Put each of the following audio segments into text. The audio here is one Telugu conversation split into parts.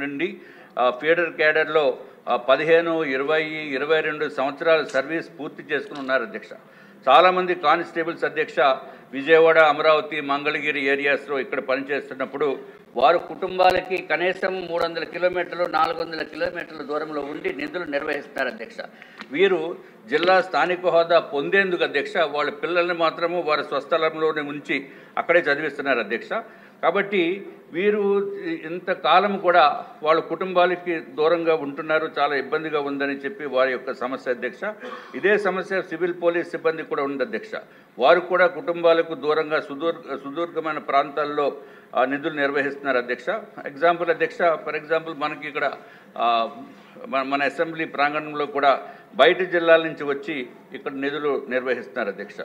నుండి ఫీడర్ క్యాడర్లో 15, 20, 22 సంవత్సరాల సర్వీస్ పూర్తి చేసుకుని ఉన్నారు అధ్యక్ష. చాలామంది కానిస్టేబుల్స్ అధ్యక్ష విజయవాడ, అమరావతి, మంగళగిరి ఏరియాస్లో ఇక్కడ పనిచేస్తున్నప్పుడు వారు కుటుంబాలకి కనీసం 300 కిలోమీటర్లు 400 కిలోమీటర్ల దూరంలో ఉండి నిధులు నిర్వహిస్తున్నారు అధ్యక్ష. వీరు జిల్లా స్థానిక హోదా పొందేందుకు అధ్యక్ష వాళ్ళ పిల్లల్ని మాత్రము వారి స్వస్థలంలోనే ఉంచి అక్కడే చదివిస్తున్నారు అధ్యక్ష. కాబట్టి వీరు ఇంతకాలం కూడా వాళ్ళ కుటుంబాలకి దూరంగా ఉంటున్నారు, చాలా ఇబ్బందిగా ఉందని చెప్పి వారి యొక్క సమస్య అధ్యక్ష. ఇదే సమస్య సివిల్ పోలీస్ సిబ్బంది కూడా ఉంది అధ్యక్ష. వారు కూడా కుటుంబాలకు దూరంగా సుదూర్ఘమైన ప్రాంతాల్లో నిధులు నిర్వహిస్తున్నారు అధ్యక్ష. ఎగ్జాంపుల్ అధ్యక్ష, ఫర్ ఎగ్జాంపుల్ మనకి ఇక్కడ మన అసెంబ్లీ ప్రాంగణంలో కూడా బయట జిల్లాల నుంచి వచ్చి ఇక్కడ నిధులు నిర్వహిస్తున్నారు అధ్యక్ష.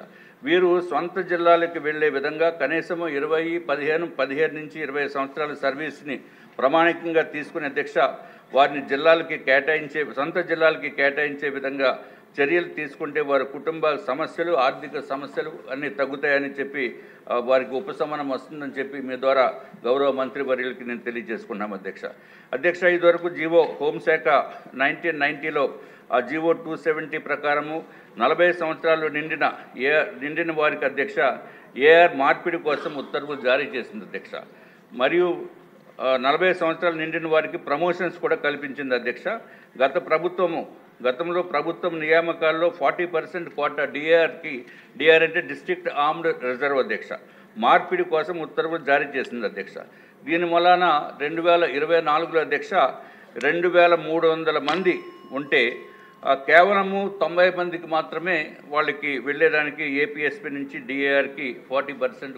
వీరు సొంత జిల్లాలకు వెళ్లే విధంగా కనీసం 15 నుంచి 20 సంవత్సరాల సర్వీస్ని ప్రామాణికంగా తీసుకునే అధ్యక్ష వారిని సొంత జిల్లాలకి కేటాయించే విధంగా చర్యలు తీసుకుంటే వారి కుటుంబ సమస్యలు, ఆర్థిక సమస్యలు అన్నీ తగ్గుతాయని చెప్పి వారికి ఉపశమనం వస్తుందని చెప్పి మీ ద్వారా గౌరవ మంత్రివర్యులకి నేను తెలియజేసుకున్నాం అధ్యక్ష. అధ్యక్ష, ఇదివరకు జీవో హోంశాఖ 1990లో ఆ జీవో 270 ప్రకారము 40 సంవత్సరాలు నిండిన వారికి అధ్యక్ష ఏఆర్ మార్పిడి కోసం ఉత్తర్వులు జారీ చేసింది అధ్యక్ష. మరియు 40 సంవత్సరాలు నిండిన వారికి ప్రమోషన్స్ కూడా కల్పించింది అధ్యక్ష. గతంలో ప్రభుత్వం నియామకాల్లో 40% కోటా డిఆర్ అంటే డిస్ట్రిక్ట్ ఆర్మ్డ్ రిజర్వ్ అధ్యక్ష మార్పిడి కోసం ఉత్తర్వులు జారీ చేసింది అధ్యక్ష. దీని వలన 2024లో అధ్యక్ష 2300 మంది ఉంటే కేవలము 90 మందికి మాత్రమే వాళ్ళకి వెళ్ళేదానికి ఏపీఎస్పీ నుంచి డిఏఆర్కి 40%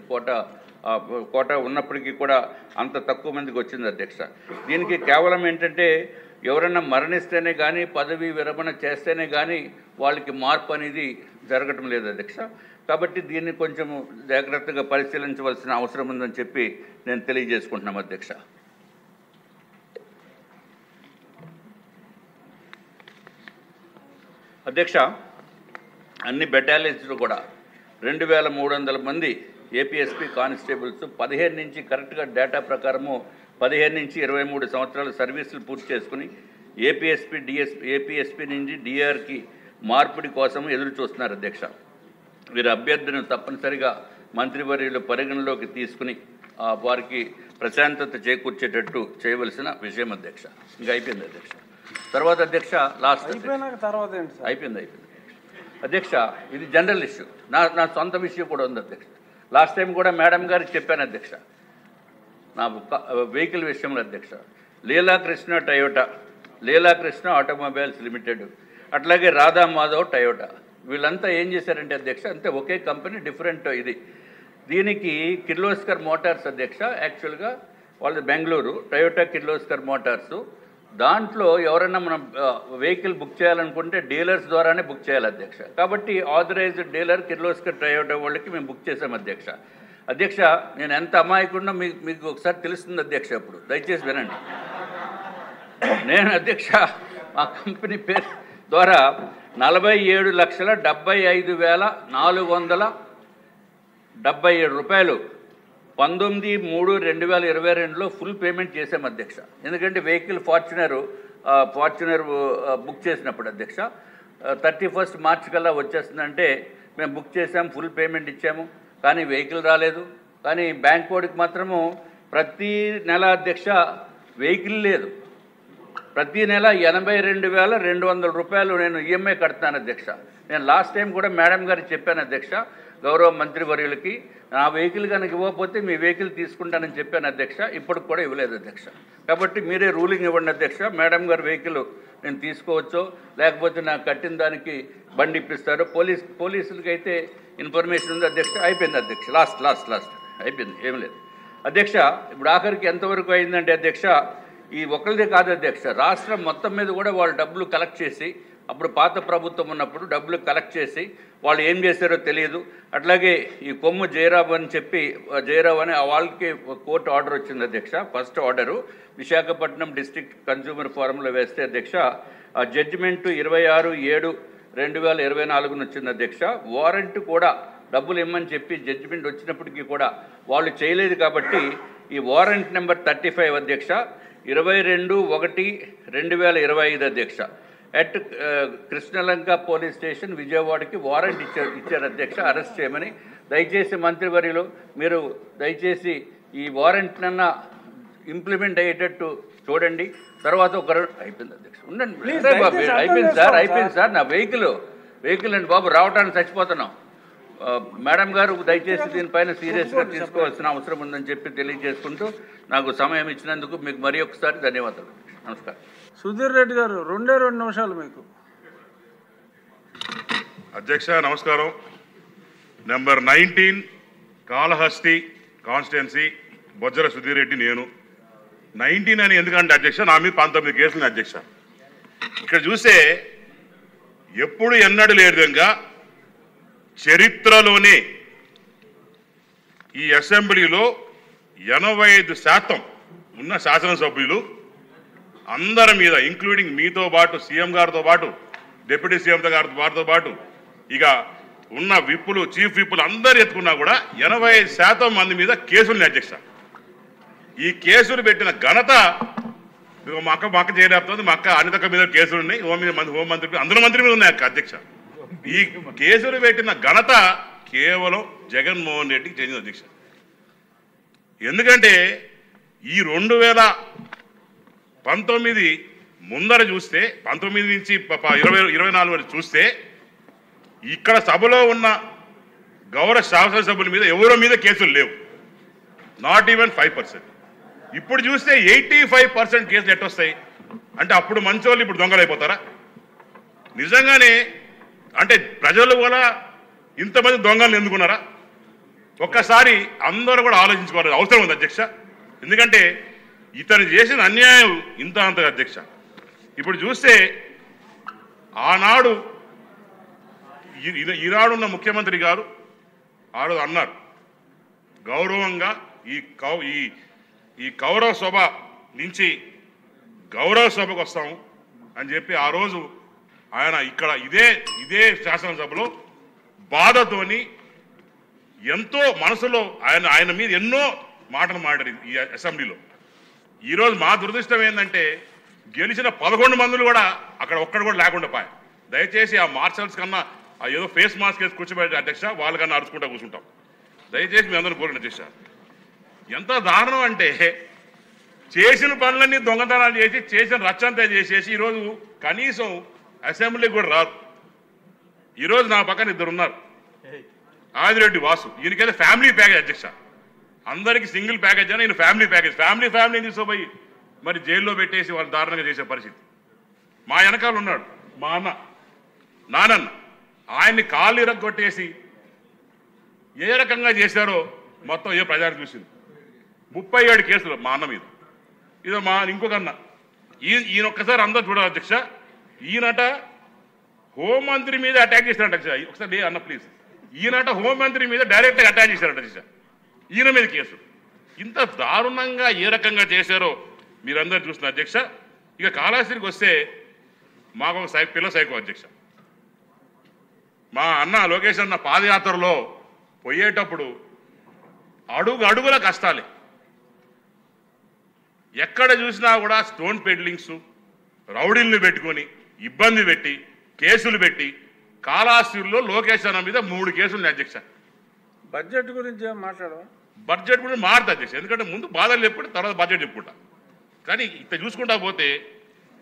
కోటా ఉన్నప్పటికీ కూడా అంత తక్కువ మందికి వచ్చింది అధ్యక్ష. దీనికి కేవలం ఏంటంటే ఎవరైనా మరణిస్తేనే కానీ, పదవీ విరమణ చేస్తేనే కానీ వాళ్ళకి మార్పు అనేది జరగటం లేదు అధ్యక్ష. కాబట్టి దీన్ని కొంచెం జాగ్రత్తగా పరిశీలించవలసిన అవసరం ఉందని చెప్పి నేను తెలియజేసుకుంటున్నాం అధ్యక్ష. అధ్యక్ష, అన్ని బెటాలియన్స్లో కూడా 2300 మంది ఏపీఎస్పీ కానిస్టేబుల్స్ 15 నుంచి కరెక్ట్గా డేటా ప్రకారము 15 నుంచి 23 సంవత్సరాల సర్వీసులు పూర్తి చేసుకుని ఏపీఎస్పీ నుంచి డిఆర్కి మార్పిడి కోసం ఎదురు చూస్తున్నారు అధ్యక్ష. వీరి అభ్యర్థులను తప్పనిసరిగా మంత్రివర్యులు పరిగణలోకి తీసుకుని వారికి ప్రశాంతత చేకూర్చేటట్టు చేయవలసిన విషయం అధ్యక్ష. ఇంకా అయిపోయింది అధ్యక్ష. తర్వాత అధ్యక్ష అయిపోయింది అధ్యక్ష. ఇది జనరల్ ఇష్యూ, నా సొంత విషయం కూడా ఉంది అధ్యక్ష. లాస్ట్ టైం కూడా మేడం గారికి చెప్పాను అధ్యక్ష నా వెహికల్ విషయంలో అధ్యక్ష. లీలాకృష్ణ ఆటోమొబైల్స్ లిమిటెడ్, అట్లాగే రాధా మాధవ్ టయోటా, వీళ్ళంతా ఏం చేశారంటే అధ్యక్ష అంతే ఒకే కంపెనీ డిఫరెంట్ ఇది. దీనికి కిర్లోస్కర్ మోటార్స్ అధ్యక్ష యాక్చువల్గా వాళ్ళది బెంగళూరు, టయోటా కిర్లోస్కర్ మోటార్సు. దాంట్లో ఎవరైనా మనం వెహికల్ బుక్ చేయాలనుకుంటే డీలర్స్ ద్వారానే బుక్ చేయాలి అధ్యక్ష. కాబట్టి ఆథరైజ్డ్ డీలర్ కిర్లోస్కర్ టయోటా వాళ్ళకి మేము బుక్ చేసాం అధ్యక్ష. అధ్యక్ష, నేను ఎంత అమాయకుండా మీకు ఒకసారి తెలుస్తుంది అధ్యక్ష. ఇప్పుడు దయచేసి వినండి. నేను అధ్యక్ష మా కంపెనీ పేరు ద్వారా 47,75,477 రూపాయలు 19/3/2022లో ఫుల్ పేమెంట్ చేసాం అధ్యక్ష. ఎందుకంటే వెహికల్ ఫార్చునర్ బుక్ చేసినప్పుడు అధ్యక్ష 31 మార్చి కల్లా వచ్చేస్తుందంటే మేము బుక్ చేసాం, ఫుల్ పేమెంట్ ఇచ్చాము. కానీ వెహికల్ రాలేదు. కానీ బ్యాంక్ కోడ్కి మాత్రము ప్రతి నెల అధ్యక్ష వెహికల్ లేదు. ప్రతి నెల 82,200 రూపాయలు నేను ఈఎంఐ కడతాను అధ్యక్ష. నేను లాస్ట్ టైం కూడా మేడం గారికి చెప్పాను అధ్యక్ష, గౌరవ మంత్రివర్యులకి నా వెహికల్ కనుక ఇవ్వకపోతే మీ వెహికల్ తీసుకుంటానని చెప్పాను అధ్యక్ష. ఇప్పటికి కూడా ఇవ్వలేదు అధ్యక్ష. కాబట్టి మీరే రూలింగ్ ఇవ్వండి అధ్యక్ష. మేడం గారి వెహికల్ నేను తీసుకోవచ్చో లేకపోతే నాకు కట్టిన దానికి బండి ఇప్పిస్తారు. పోలీసులకి అయితే ఇన్ఫర్మేషన్ ఉంది అధ్యక్ష. అయిపోయింది అధ్యక్ష. లాస్ట్ అయిపోయింది, ఏం లేదు అధ్యక్ష. ఇప్పుడు ఆఖరికి ఎంతవరకు అయిందంటే అధ్యక్ష ఈ ఒకరిదే కాదు అధ్యక్ష, రాష్ట్రం మొత్తం మీద కూడా వాళ్ళు డబ్బులు కలెక్ట్ చేసి, అప్పుడు పాత ప్రభుత్వం ఉన్నప్పుడు డబ్బులు కలెక్ట్ చేసి వాళ్ళు ఏం చేశారో తెలియదు. అట్లాగే ఈ కొమ్ము జయరావు అని వాళ్ళకి కోర్టు ఆర్డర్ వచ్చింది అధ్యక్ష. First order Visakhapatnam district consumer ఫోరంలో వేస్తే అధ్యక్ష ఆ జడ్జిమెంటు 26/7/2024 వచ్చింది అధ్యక్ష. వారెంట్ కూడా డబ్బులు ఇమ్మని చెప్పి జడ్జిమెంట్ వచ్చినప్పటికీ కూడా వాళ్ళు చేయలేదు. కాబట్టి ఈ వారెంట్ నెంబర్ 35 అధ్యక్ష 22/1/2025 అధ్యక్ష. అట్ కృష్ణలంక పోలీస్ స్టేషన్ విజయవాడకి వారెంట్ ఇచ్చారు అధ్యక్ష, అరెస్ట్ చేయమని. దయచేసి మంత్రివర్యులు మీరు దయచేసి ఈ వారెంట్నన్న ఇంప్లిమెంట్ అయ్యేటట్టు చూడండి. తర్వాత అయిపోయింది అధ్యక్ష, ఉండండి. అయిపోయింది సార్ నా వెహికల్ అండి బాబు, రావడానికి చచ్చిపోతున్నాం. మేడం గారు దయచేసి దీనిపైన సీరియస్గా తీసుకోవాల్సిన అవసరం ఉందని చెప్పి తెలియజేసుకుంటూ నాకు సమయం ఇచ్చినందుకు మీకు మరి ఒకసారి ధన్యవాదాలు. నమస్కారం. సుధీర్ రెడ్డి గారు 2 నిమిషాలు మీకు. అధ్యక్ష నమస్కారం. Number 19 Kalahasti constituency Bojjala Sudheer Reddy. నేను 19 అని ఎందుకంటే అధ్యక్ష నా మీద 19 కేసులు అధ్యక్ష. ఇక్కడ చూస్తే ఎప్పుడు ఎన్నడూ లేని విధంగా చరిత్రలోనే ఈ అసెంబ్లీలో 85% ఉన్న శాసనసభ్యులు అందరి మీద, ఇంక్లూడింగ్ మీతో పాటు, సీఎం గారితో పాటు, డిప్యూటీ సీఎం గారితో పాటు, ఇక ఉన్న విప్పులు, చీఫ్ విప్పులు అందరు ఎత్తుకున్నా కూడా 85% మంది మీద కేసులున్నాయి అధ్యక్ష. ఈ కేసులు పెట్టిన ఘనత మా అక్క చేయలేపుతుంది. మా అక్క అనితక్క మీద కేసులు ఉన్నాయి, హోంమంత్రి అందరూ మంత్రి మీద ఉన్నాయి అధ్యక్ష. ఈ కేసులు పెట్టిన ఘనత కేవలం జగన్మోహన్ రెడ్డికి చెందిన అధ్యక్ష. ఎందుకంటే ఈ 2019 ముందర చూస్తే, 19 నుంచి 24 వరకు చూస్తే ఇక్కడ సభలో ఉన్న గౌరవ శాసనసభ్యుల మీద ఎవరో మీద కేసులు లేవు, నాట్ ఈవెన్ 5%. ఇప్పుడు చూస్తే 85% కేసులు ఎట్టొస్తాయి అంటే అప్పుడు మంచోళ్ళు ఇప్పుడు దొంగలు అయిపోతారా? నిజంగానే అంటే ప్రజలు కూడా ఇంతమంది దొంగలు ఎందుకున్నారా? ఒక్కసారి అందరూ కూడా ఆలోచించుకోవాల్సిన అవసరం ఉంది అధ్యక్ష. ఎందుకంటే ఇతను చేసిన అన్యాయం ఇంత అంతగా అధ్యక్ష. ఇప్పుడు చూస్తే ఆనాడు ఈనాడున్న ముఖ్యమంత్రి గారు ఆడు అన్నారు గౌరవంగా ఈ కౌరవ సభ నుంచి గౌరవ సభకు వస్తాము అని చెప్పి ఆ రోజు ఆయన ఇక్కడ ఇదే శాసనసభలో బాధతోని ఎంతో మనసులో ఆయన మీద ఎన్నో మాటలు మాట్లాడారు ఈ అసెంబ్లీలో. ఈరోజు మా దురదృష్టం ఏంటంటే గెలిచిన 11 మందులు కూడా అక్కడ ఒక్కడు కూడా లేకుండా పోయా. దయచేసి ఆ మార్షల్స్ కన్నా ఏదో ఫేస్ మాస్క్ వేసి కూర్చోబెట్టే అధ్యక్ష, వాళ్ళకన్నా అరుచుకుంటూ కూర్చుంటాం. దయచేసి మీ అందరూ కోరిన అధ్యక్ష. ఎంత దారుణం అంటే చేసిన పనులన్నీ దొంగతనాలు చేసి చేసిన రచ్చంతా చేసేసి ఈరోజు కనీసం అసెంబ్లీకి కూడా రాదు. ఈరోజు నా పక్కన 2 ఉన్నారు, ఆదిరెడ్డి వాసు. ఈయనకైతే ఫ్యామిలీ ప్యాకేజ్ అధ్యక్ష, అందరికీ సింగిల్ ప్యాకేజ్ అని ఈయన ఫ్యామిలీ ప్యాకేజ్. ఫ్యామిలీ తీసుకుపోయి మరి జైల్లో పెట్టేసి వాళ్ళు దారుణంగా చేసే పరిస్థితి. మా వెనకాల ఉన్నాడు మా నానన్న, ఆయన్ని కాళ్ళు ఇరగొట్టేసి ఏ రకంగా చేశారో మొత్తం ఏ ప్రజానికి చూసింది. 37 కేసులు మా అన్న మీద. ఇదో మా ఇంకొక అన్న, ఈయన ఒక్కసారి అందరూ చూడాలి అధ్యక్ష. ఈయనట హోంమంత్రి మీద అటాక్ చేశారట అధ్యక్ష. ఒకసారి అన్న ప్లీజ్. ఈయనట హోంమంత్రి మీద డైరెక్ట్గా అటాక్ చేశారట అధ్యక్ష. ఈయన మీద కేసు. ఇంత దారుణంగా ఏ రకంగా చేశారో మీరందరూ చూస్తున్నారు అధ్యక్ష. ఇక కాళహస్తికి వస్తే మాకు ఒక పిల్ల సైకో అధ్యక్ష. మా అన్న లోకేష్ అన్న పాదయాత్రలో పోయేటప్పుడు అడుగుల కష్టాలే. ఎక్కడ చూసినా కూడా స్టోన్ పెడ్లింగ్స్, రౌడీల్ని పెట్టుకొని ఇబ్బంది పెట్టి కేసులు పెట్టి కాళహస్తిలో లోకేష్ అన్న మీద 3 కేసులు అధ్యక్ష. బడ్జెట్ గురించి మాట్లాడడం, బడ్జెట్ గురించి మారుతా అధ్యక్ష. ఎందుకంటే ముందు బాధలు చెప్పుకుంటే తర్వాత బడ్జెట్ చెప్పుకుంటా. కానీ ఇట్లా చూసుకుంటా పోతే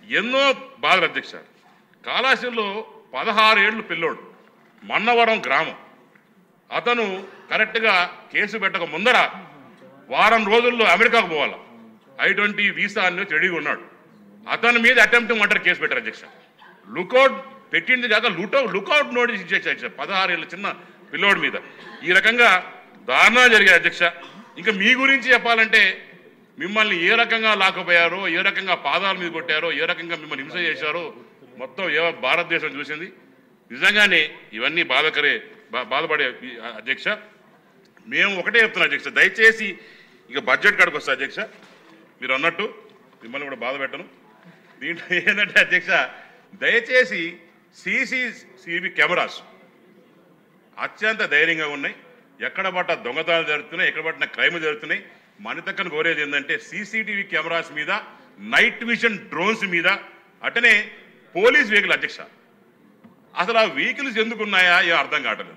ఎన్నో బాధలు అధ్యక్ష. కాళహస్తిలో 16 ఏళ్ళు పిల్లోడు, మన్నవరం గ్రామం. అతను కరెక్ట్గా కేసు పెట్టక ముందర వారం రోజుల్లో అమెరికాకు పోవాలి, I-20 వీసా అని రెడీగా ఉన్నాడు. అతని మీద అటెంప్టింగ్ మర్డర్ కేసు పెట్టారు అధ్యక్ష. లుకౌట్ పెట్టింది కాక లుకౌట్ నోటీస్ ఇచ్చేసి అధ్యక్ష 16 ఏళ్ళ చిన్న పిల్లోడి మీద. ఈ రకంగా దారుణాలు జరిగాయి అధ్యక్ష. ఇంకా మీ గురించి చెప్పాలంటే మిమ్మల్ని ఏ రకంగా లాకపోయారో, ఏ రకంగా పాదాల మీద కొట్టారో, ఏ రకంగా మిమ్మల్ని హింస చేశారో మొత్తం భారతదేశం చూసింది. నిజంగానే ఇవన్నీ బాధపడే అధ్యక్ష. మేము ఒకటే చెప్తున్నాం అధ్యక్ష, దయచేసి ఇక బడ్జెట్ కాడికి వస్తా అధ్యక్ష. మీరు అన్నట్టు మిమ్మల్ని కూడా బాధ పెట్టను. దీంట్లో ఏంటంటే అధ్యక్ష, దయచేసి CCTV కెమెరాస్ అత్యంత ధైర్యంగా ఉన్నాయి. ఎక్కడ పట్ట దొంగతనాలు జరుగుతున్నాయి, ఎక్కడ పట్టిన క్రైమ్ జరుగుతున్నాయి. మనతక్కని కోరేది ఏంటంటే CCTV కెమెరాస్ మీద నైట్ విజన్ డ్రోన్స్ మీద, అటనే పోలీస్ వెహికల్ అధ్యక్ష. అసలు ఆ వెహికల్స్ ఎందుకు ఉన్నాయా ఏం అర్థం కావట్లేదు.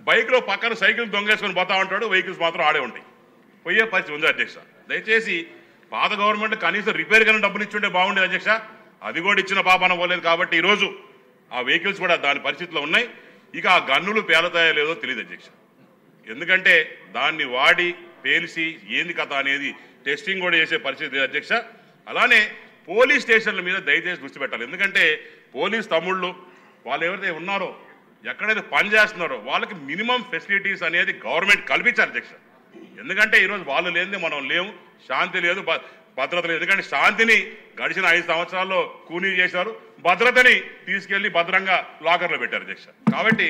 బైక్లో పక్కన సైకిల్ దొంగేసుకొని పోతా ఉంటాడు, వెహికల్స్ మాత్రం ఆడే ఉంటాయి. పోయే పరిస్థితి ఉంది అధ్యక్ష. దయచేసి పాత గవర్నమెంట్ కనీసం రిపేర్ కన్నా డబ్బులు ఇచ్చుంటే బాగుండేది అధ్యక్ష. అది కూడా ఇచ్చిన పాపాన పోలేదు. కాబట్టి ఈరోజు ఆ వెహికల్స్ కూడా దాని పరిస్థితిలో ఉన్నాయి. ఇక ఆ గన్నులు పేలతాయో లేదో తెలియదు అధ్యక్ష. ఎందుకంటే దాన్ని వాడి పేల్చి ఏంది కథ అనేది టెస్టింగ్ కూడా చేసే పరిస్థితి అధ్యక్ష. అలానే పోలీస్ స్టేషన్ల మీద దయచేసి దృష్టి పెట్టాలి. ఎందుకంటే పోలీస్ తమ్ముళ్ళు వాళ్ళు ఎవరైతే ఉన్నారో, ఎక్కడైతే పని చేస్తున్నారో వాళ్ళకి మినిమం ఫెసిలిటీస్ అనేది గవర్నమెంట్ కల్పించాలి అధ్యక్ష. ఎందుకంటే ఈరోజు వాళ్ళు లేనిదే మనం లేవు, శాంతి లేదు, భద్రత లేదు. ఎందుకంటే శాంతిని గడిచిన 5 సంవత్సరాల్లో కూనీ చేశారు, భద్రతని తీసుకెళ్లి భద్రంగా లాకర్లో పెట్టారు అధ్యక్ష. కాబట్టి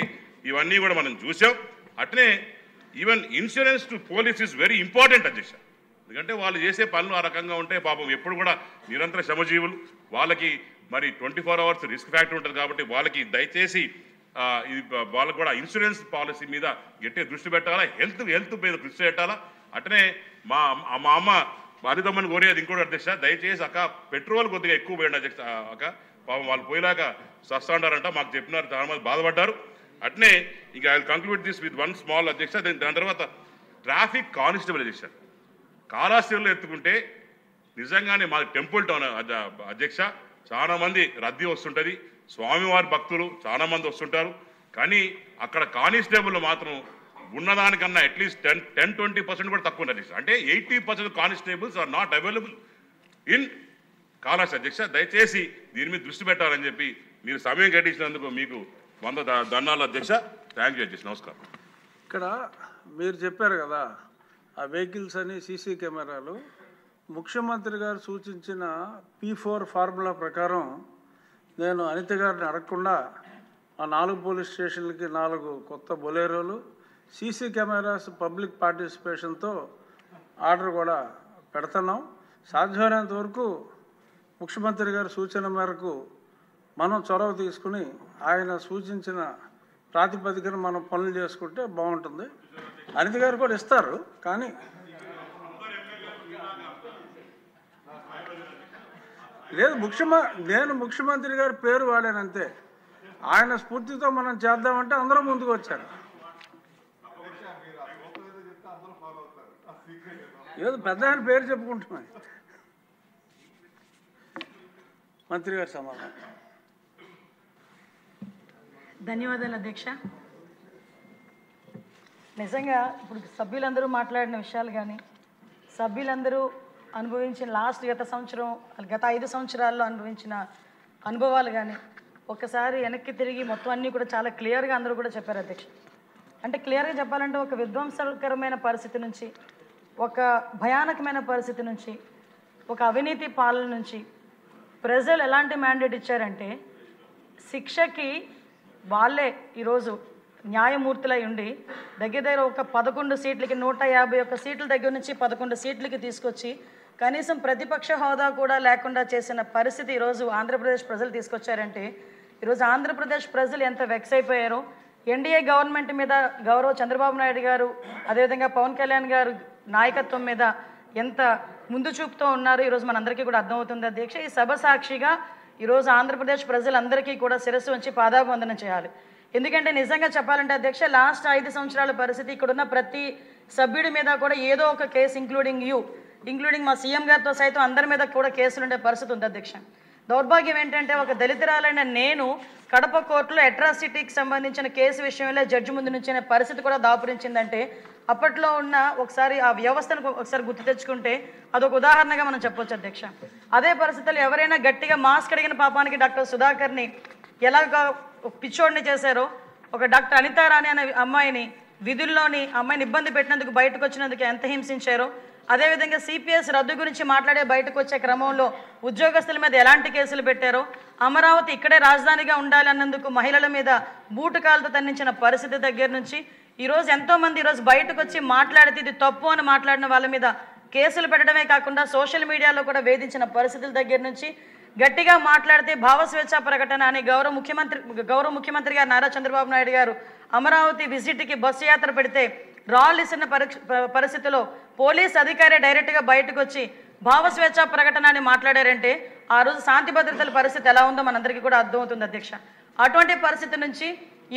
ఇవన్నీ కూడా మనం చూసాం. అట్నే even insurance to police is very important అధ్యక్ష. ఎందుకంటే వాళ్ళు చేసే పనులు ఆ రకంగా ఉంటే పాపం ఎప్పుడు కూడా నిరంతర శ్రమజీవులు, వాళ్ళకి మరి 24 అవర్స్ రిస్క్ ఫ్యాక్టర్ ఉంటుంది. కాబట్టి వాళ్ళకి దయచేసి ఇది వాళ్ళకు కూడా ఇన్సూరెన్స్ పాలసీ మీద గట్టిగా దృష్టి పెట్టాలా, హెల్త్ మీద దృష్టి పెట్టాలా. అట్నే మా అమ్మ అనితమ్మని కోరేది ఇంకోటి అధ్యక్ష, దయచేసి అక్క పెట్రోల్ కొద్దిగా ఎక్కువ పోయింది అధ్యక్ష. అక్క పాపం వాళ్ళు పోయినాక సస్తాండారంట, మాకు చెప్పినారు, చాలా మంది బాధపడ్డారు. అట్నే ఇక I will conclude this with one small అధ్యక్ష. దాని తర్వాత ట్రాఫిక్ కానిస్టేబుల్ అధ్యక్ష. కాళహస్తిలో ఎత్తుకుంటే నిజంగానే మా టెంపుల్ టౌన్ అధ్యక్ష, చాలా మంది రద్దీ వస్తుంటుంది, స్వామివారి భక్తులు చాలా మంది వస్తుంటారు. కానీ అక్కడ కానిస్టేబుల్ మాత్రం ఉన్నదానికన్నా అట్లీస్ట్ 10-20% కూడా తక్కువ ఉంది అధ్యక్ష. అంటే 80% constables are not available in Kalahasti అధ్యక్ష. దయచేసి దీని మీద దృష్టి పెట్టాలని చెప్పి మీరు సమయం కేటాయించినందుకు మీకు 100 దండాలు అధ్యక్ష. థ్యాంక్ యూ అధ్యక్ష. నమస్కారం. ఇక్కడ మీరు చెప్పారు కదా ఆ వెహికల్స్ అని సీసీ కెమెరాలు, ముఖ్యమంత్రి గారు సూచించిన P4 ఫార్ములా ప్రకారం నేను అనిత గారిని అడగకుండా ఆ 4 పోలీస్ స్టేషన్లకి 4 కొత్త బొలేరోలు, సీసీ కెమెరాస్ పబ్లిక్ పార్టిసిపేషన్తో ఆర్డర్ కూడా పెడుతున్నాం. సాధ్యమైనంత వరకు ముఖ్యమంత్రి గారి సూచన మేరకు మనం చొరవ తీసుకుని ఆయన సూచించిన ప్రాతిపదికన మనం పనులు చేసుకుంటే బాగుంటుంది. అనిత గారు కూడా ఇస్తారు. కానీ లేదు, నేను ముఖ్యమంత్రి గారి పేరు వాడానంతే. ఆయన స్ఫూర్తితో మనం చేద్దామంటే అందరూ ముందుకు వచ్చారు. ఏదో పెద్ద ఆయన పేరు చెప్పుకుంటున్నాయి. మంత్రి గారి సమాధానం. ధన్యవాదాలు అధ్యక్ష. నిజంగా ఇప్పుడు సభ్యులందరూ మాట్లాడిన విషయాలు కానీ, సభ్యులందరూ అనుభవించిన గత 5 సంవత్సరాల్లో అనుభవించిన అనుభవాలు కానీ ఒకసారి వెనక్కి తిరిగి మొత్తం అన్నీ కూడా చాలా క్లియర్గా అందరూ కూడా చెప్పారు అధ్యక్ష. అంటే క్లియర్గా చెప్పాలంటే ఒక విధ్వంసకరమైన పరిస్థితి నుంచి, ఒక భయానకమైన పరిస్థితి నుంచి, ఒక అవినీతి పాలన నుంచి ప్రజలు ఎలాంటి మ్యాండేట్ ఇచ్చారంటే శిక్షకి వాళ్ళే ఈరోజు న్యాయమూర్తులై ఉండి దగ్గర ఒక 11 సీట్లకి 151 సీట్ల దగ్గర నుంచి 11 సీట్లకి తీసుకొచ్చి కనీసం ప్రతిపక్ష హోదా కూడా లేకుండా చేసిన పరిస్థితి ఈరోజు ఆంధ్రప్రదేశ్ ప్రజలు తీసుకొచ్చారంటే ఈరోజు ఆంధ్రప్రదేశ్ ప్రజలు ఎంత వెక్స్ అయిపోయారో, ఎన్డీఏ గవర్నమెంట్ మీద గౌరవ చంద్రబాబు నాయుడు గారు అదేవిధంగా పవన్ కళ్యాణ్ గారు నాయకత్వం మీద ఎంత ముందు చూపుతూ ఉన్నారు ఈరోజు మనందరికీ కూడా అర్థమవుతుంది అధ్యక్ష. ఈ సభ సాక్షిగా ఈరోజు ఆంధ్రప్రదేశ్ ప్రజలందరికీ కూడా శిరస్సు ఉంచి పాదాభివందనం చేయాలి. ఎందుకంటే నిజంగా చెప్పాలంటే అధ్యక్ష, లాస్ట్ 5 సంవత్సరాల పరిస్థితి ఇక్కడున్న ప్రతి సభ్యుడి మీద కూడా ఏదో ఒక కేసు, ఇంక్లూడింగ్ మా సీఎం గారితో సైతం అందరి మీద కూడా కేసులు ఉండే పరిస్థితి ఉంది అధ్యక్ష. దౌర్భాగ్యం ఏంటంటే ఒక దళితురాలైన నేను కడప కోర్టులో అట్రాసిటీకి సంబంధించిన కేసు విషయంలో జడ్జి ముందు నుంచిన పరిస్థితి కూడా దాపురించిందంటే అప్పట్లో ఉన్న ఒకసారి ఆ వ్యవస్థను ఒకసారి గుర్తు తెచ్చుకుంటే అదొక ఉదాహరణగా మనం చెప్పొచ్చు అధ్యక్ష. అదే పరిస్థితుల్లో ఎవరైనా గట్టిగా మాస్క్ అడిగిన పాపానికి డాక్టర్ సుధాకర్ని ఎలాగ పిచ్చోడిని చేశారో, ఒక డాక్టర్ అనితారాణి అనే అమ్మాయిని విధుల్లోని అమ్మాయిని ఇబ్బంది పెట్టినందుకు బయటకు వచ్చినందుకు ఎంత హింసించారో, అదేవిధంగా సిపిఎస్ రద్దు గురించి మాట్లాడే బయటకు వచ్చే క్రమంలో ఉద్యోగస్తుల మీద ఎలాంటి కేసులు పెట్టారో, అమరావతి ఇక్కడే రాజధానిగా ఉండాలి అన్నందుకు మహిళల మీద బూటకాలతో తన్నించిన పరిస్థితి దగ్గర నుంచి ఈరోజు ఎంతోమంది ఈరోజు బయటకు వచ్చి మాట్లాడితే ఇది తప్పు అని మాట్లాడిన వాళ్ళ మీద కేసులు పెట్టడమే కాకుండా సోషల్ మీడియాలో కూడా వేధించిన పరిస్థితుల దగ్గర నుంచి గట్టిగా మాట్లాడితే భావస్వేచ్ఛ ప్రకటన అని గౌరవ ముఖ్యమంత్రి గారు నారా చంద్రబాబు నాయుడు గారు అమరావతి విజిట్కి బస్సు యాత్ర పెడితే రాళ్ళు ఇస్తున్న పరిస్థితిలో పోలీస్ అధికారి డైరెక్ట్గా బయటకు వచ్చి భావ స్వేచ్ఛ ప్రకటన అని మాట్లాడారంటే ఆ రోజు శాంతి భద్రతల పరిస్థితి ఎలా ఉందో మనందరికీ కూడా అర్థమవుతుంది అధ్యక్ష. అటువంటి పరిస్థితి నుంచి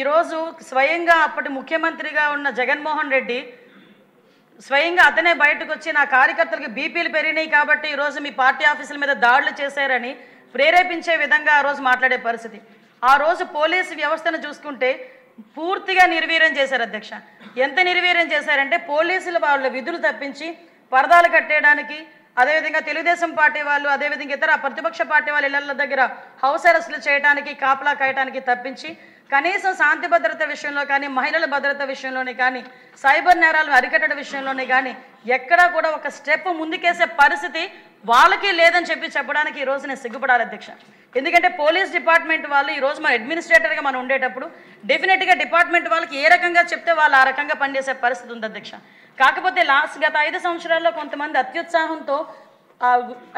ఈరోజు స్వయంగా అప్పటి ముఖ్యమంత్రిగా ఉన్న జగన్మోహన్ రెడ్డి స్వయంగా అతనే బయటకు వచ్చి నా కార్యకర్తలకి బీపీలు పెరిగినాయి కాబట్టి ఈరోజు మీ పార్టీ ఆఫీసుల మీద దాడులు చేశారని ప్రేరేపించే విధంగా ఆ రోజు మాట్లాడే పరిస్థితి. ఆ రోజు పోలీసు వ్యవస్థను చూసుకుంటే పూర్తిగా నిర్వీర్యం చేశారు అధ్యక్ష. ఎంత నిర్వీర్యం చేశారంటే పోలీసులు వాళ్ళ విధులు తప్పించి పరదాలు కట్టేయడానికి, అదేవిధంగా తెలుగుదేశం పార్టీ వాళ్ళు, అదేవిధంగా ఇతర ప్రతిపక్ష పార్టీ వాళ్ళ ఇళ్ల దగ్గర హౌస్ అరెస్టులు చేయడానికి, కాపలా కాయడానికి తప్పించి కనీసం శాంతి భద్రత విషయంలో కానీ, మహిళల భద్రత విషయంలోనే కానీ, సైబర్ నేరాలను అరికట్టడం విషయంలోనే కానీ ఎక్కడా కూడా ఒక స్టెప్ ముందుకేసే పరిస్థితి వాళ్ళకి లేదని చెప్పడానికి ఈరోజు నేను సిగ్గుపడాలి అధ్యక్ష. ఎందుకంటే పోలీస్ డిపార్ట్మెంట్ వాళ్ళు ఈరోజు మన అడ్మినిస్ట్రేటర్గా మనం ఉండేటప్పుడు డెఫినెట్గా డిపార్ట్మెంట్ వాళ్ళకి ఏ రకంగా చెప్తే వాళ్ళు ఆ రకంగా పనిచేసే పరిస్థితి ఉంది అధ్యక్ష. కాకపోతే గత 5 సంవత్సరాల్లో కొంతమంది అత్యుత్సాహంతో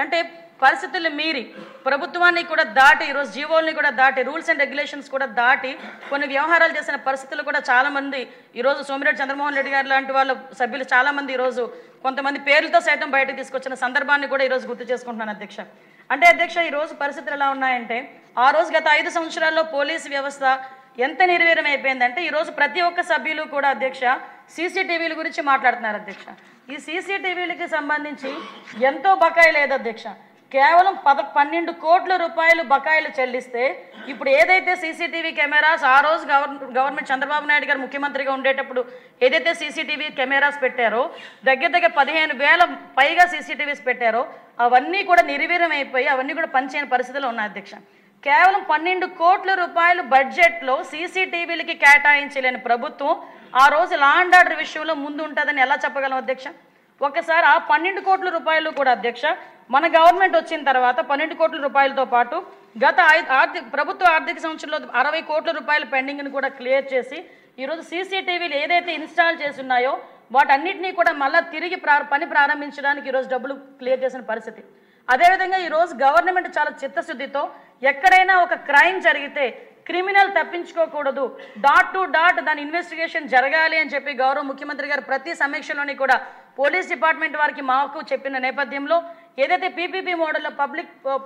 అంటే పరిస్థితులు మీరి ప్రభుత్వాన్ని కూడా దాటి ఈరోజు జీవోల్ని కూడా దాటి రూల్స్ అండ్ రెగ్యులేషన్స్ కూడా దాటి కొన్ని వ్యవహారాలు చేసిన పరిస్థితులు కూడా చాలామంది ఈరోజు సోమిరెడ్డి చంద్రమోహన్ రెడ్డి గారు లాంటి వాళ్ళ సభ్యులు చాలామంది ఈరోజు కొంతమంది పేర్లతో సైతం బయటకు తీసుకొచ్చిన సందర్భాన్ని కూడా ఈరోజు గుర్తు చేసుకుంటున్నాను అధ్యక్ష. అంటే అధ్యక్ష ఈరోజు పరిస్థితులు ఎలా ఉన్నాయంటే ఆ రోజు గత 5 సంవత్సరాల్లో పోలీసు వ్యవస్థ ఎంత నిర్వీర్యం అయిపోయిందంటే ఈరోజు ప్రతి ఒక్క సభ్యులు కూడా అధ్యక్ష సీసీటీవీల గురించి మాట్లాడుతున్నారు అధ్యక్ష. ఈ సీసీటీవీలకి సంబంధించి ఎంతో బకాయి లేదు అధ్యక్ష. కేవలం 12 కోట్ల రూపాయలు బకాయిలు చెల్లిస్తే ఇప్పుడు ఏదైతే సీసీటీవీ కెమెరాస్ ఆ రోజు గవర్నమెంట్ చంద్రబాబు నాయుడు గారు ముఖ్యమంత్రిగా ఉండేటప్పుడు ఏదైతే సీసీటీవీ కెమెరాస్ పెట్టారో దగ్గర 15,000 పైగా సీసీటీవీస్ పెట్టారో అవన్నీ కూడా నిర్వీర్యం అయిపోయి అవన్నీ కూడా పనిచేయని పరిస్థితులు ఉన్నాయి అధ్యక్ష. కేవలం 12 కోట్ల రూపాయలు బడ్జెట్లో సీసీటీవీలకి కేటాయించలేని ప్రభుత్వం ఆ రోజు లా అండ్ ఆర్డర్ విషయంలో ముందు ఉంటుందని ఎలా చెప్పగలం అధ్యక్ష? ఒకసారి ఆ 12 కోట్ల రూపాయలు కూడా అధ్యక్ష మన గవర్నమెంట్ వచ్చిన తర్వాత 12 కోట్ల రూపాయలతో పాటు గత ప్రభుత్వ ఆర్థిక సంవత్సరంలో 60 కోట్ల రూపాయల పెండింగ్ని కూడా క్లియర్ చేసి ఈరోజు సీసీటీవీలు ఏదైతే ఇన్స్టాల్ చేసి ఉన్నాయో వాటన్నిటినీ కూడా మళ్ళీ తిరిగి పని ప్రారంభించడానికి ఈరోజు డబ్బులు క్లియర్ చేసిన పరిస్థితి. అదేవిధంగా ఈరోజు గవర్నమెంట్ చాలా చిత్తశుద్ధితో ఎక్కడైనా ఒక క్రైమ్ జరిగితే క్రిమినల్ తప్పించుకోకూడదు, డాట్ టు డాట్ దాని ఇన్వెస్టిగేషన్ జరగాలి అని చెప్పి గౌరవ ముఖ్యమంత్రి గారు ప్రతి సమీక్షలోని కూడా పోలీస్ డిపార్ట్మెంట్ వారికి మాకు చెప్పిన నేపథ్యంలో ఏదైతే పీపీపీ మోడల్లో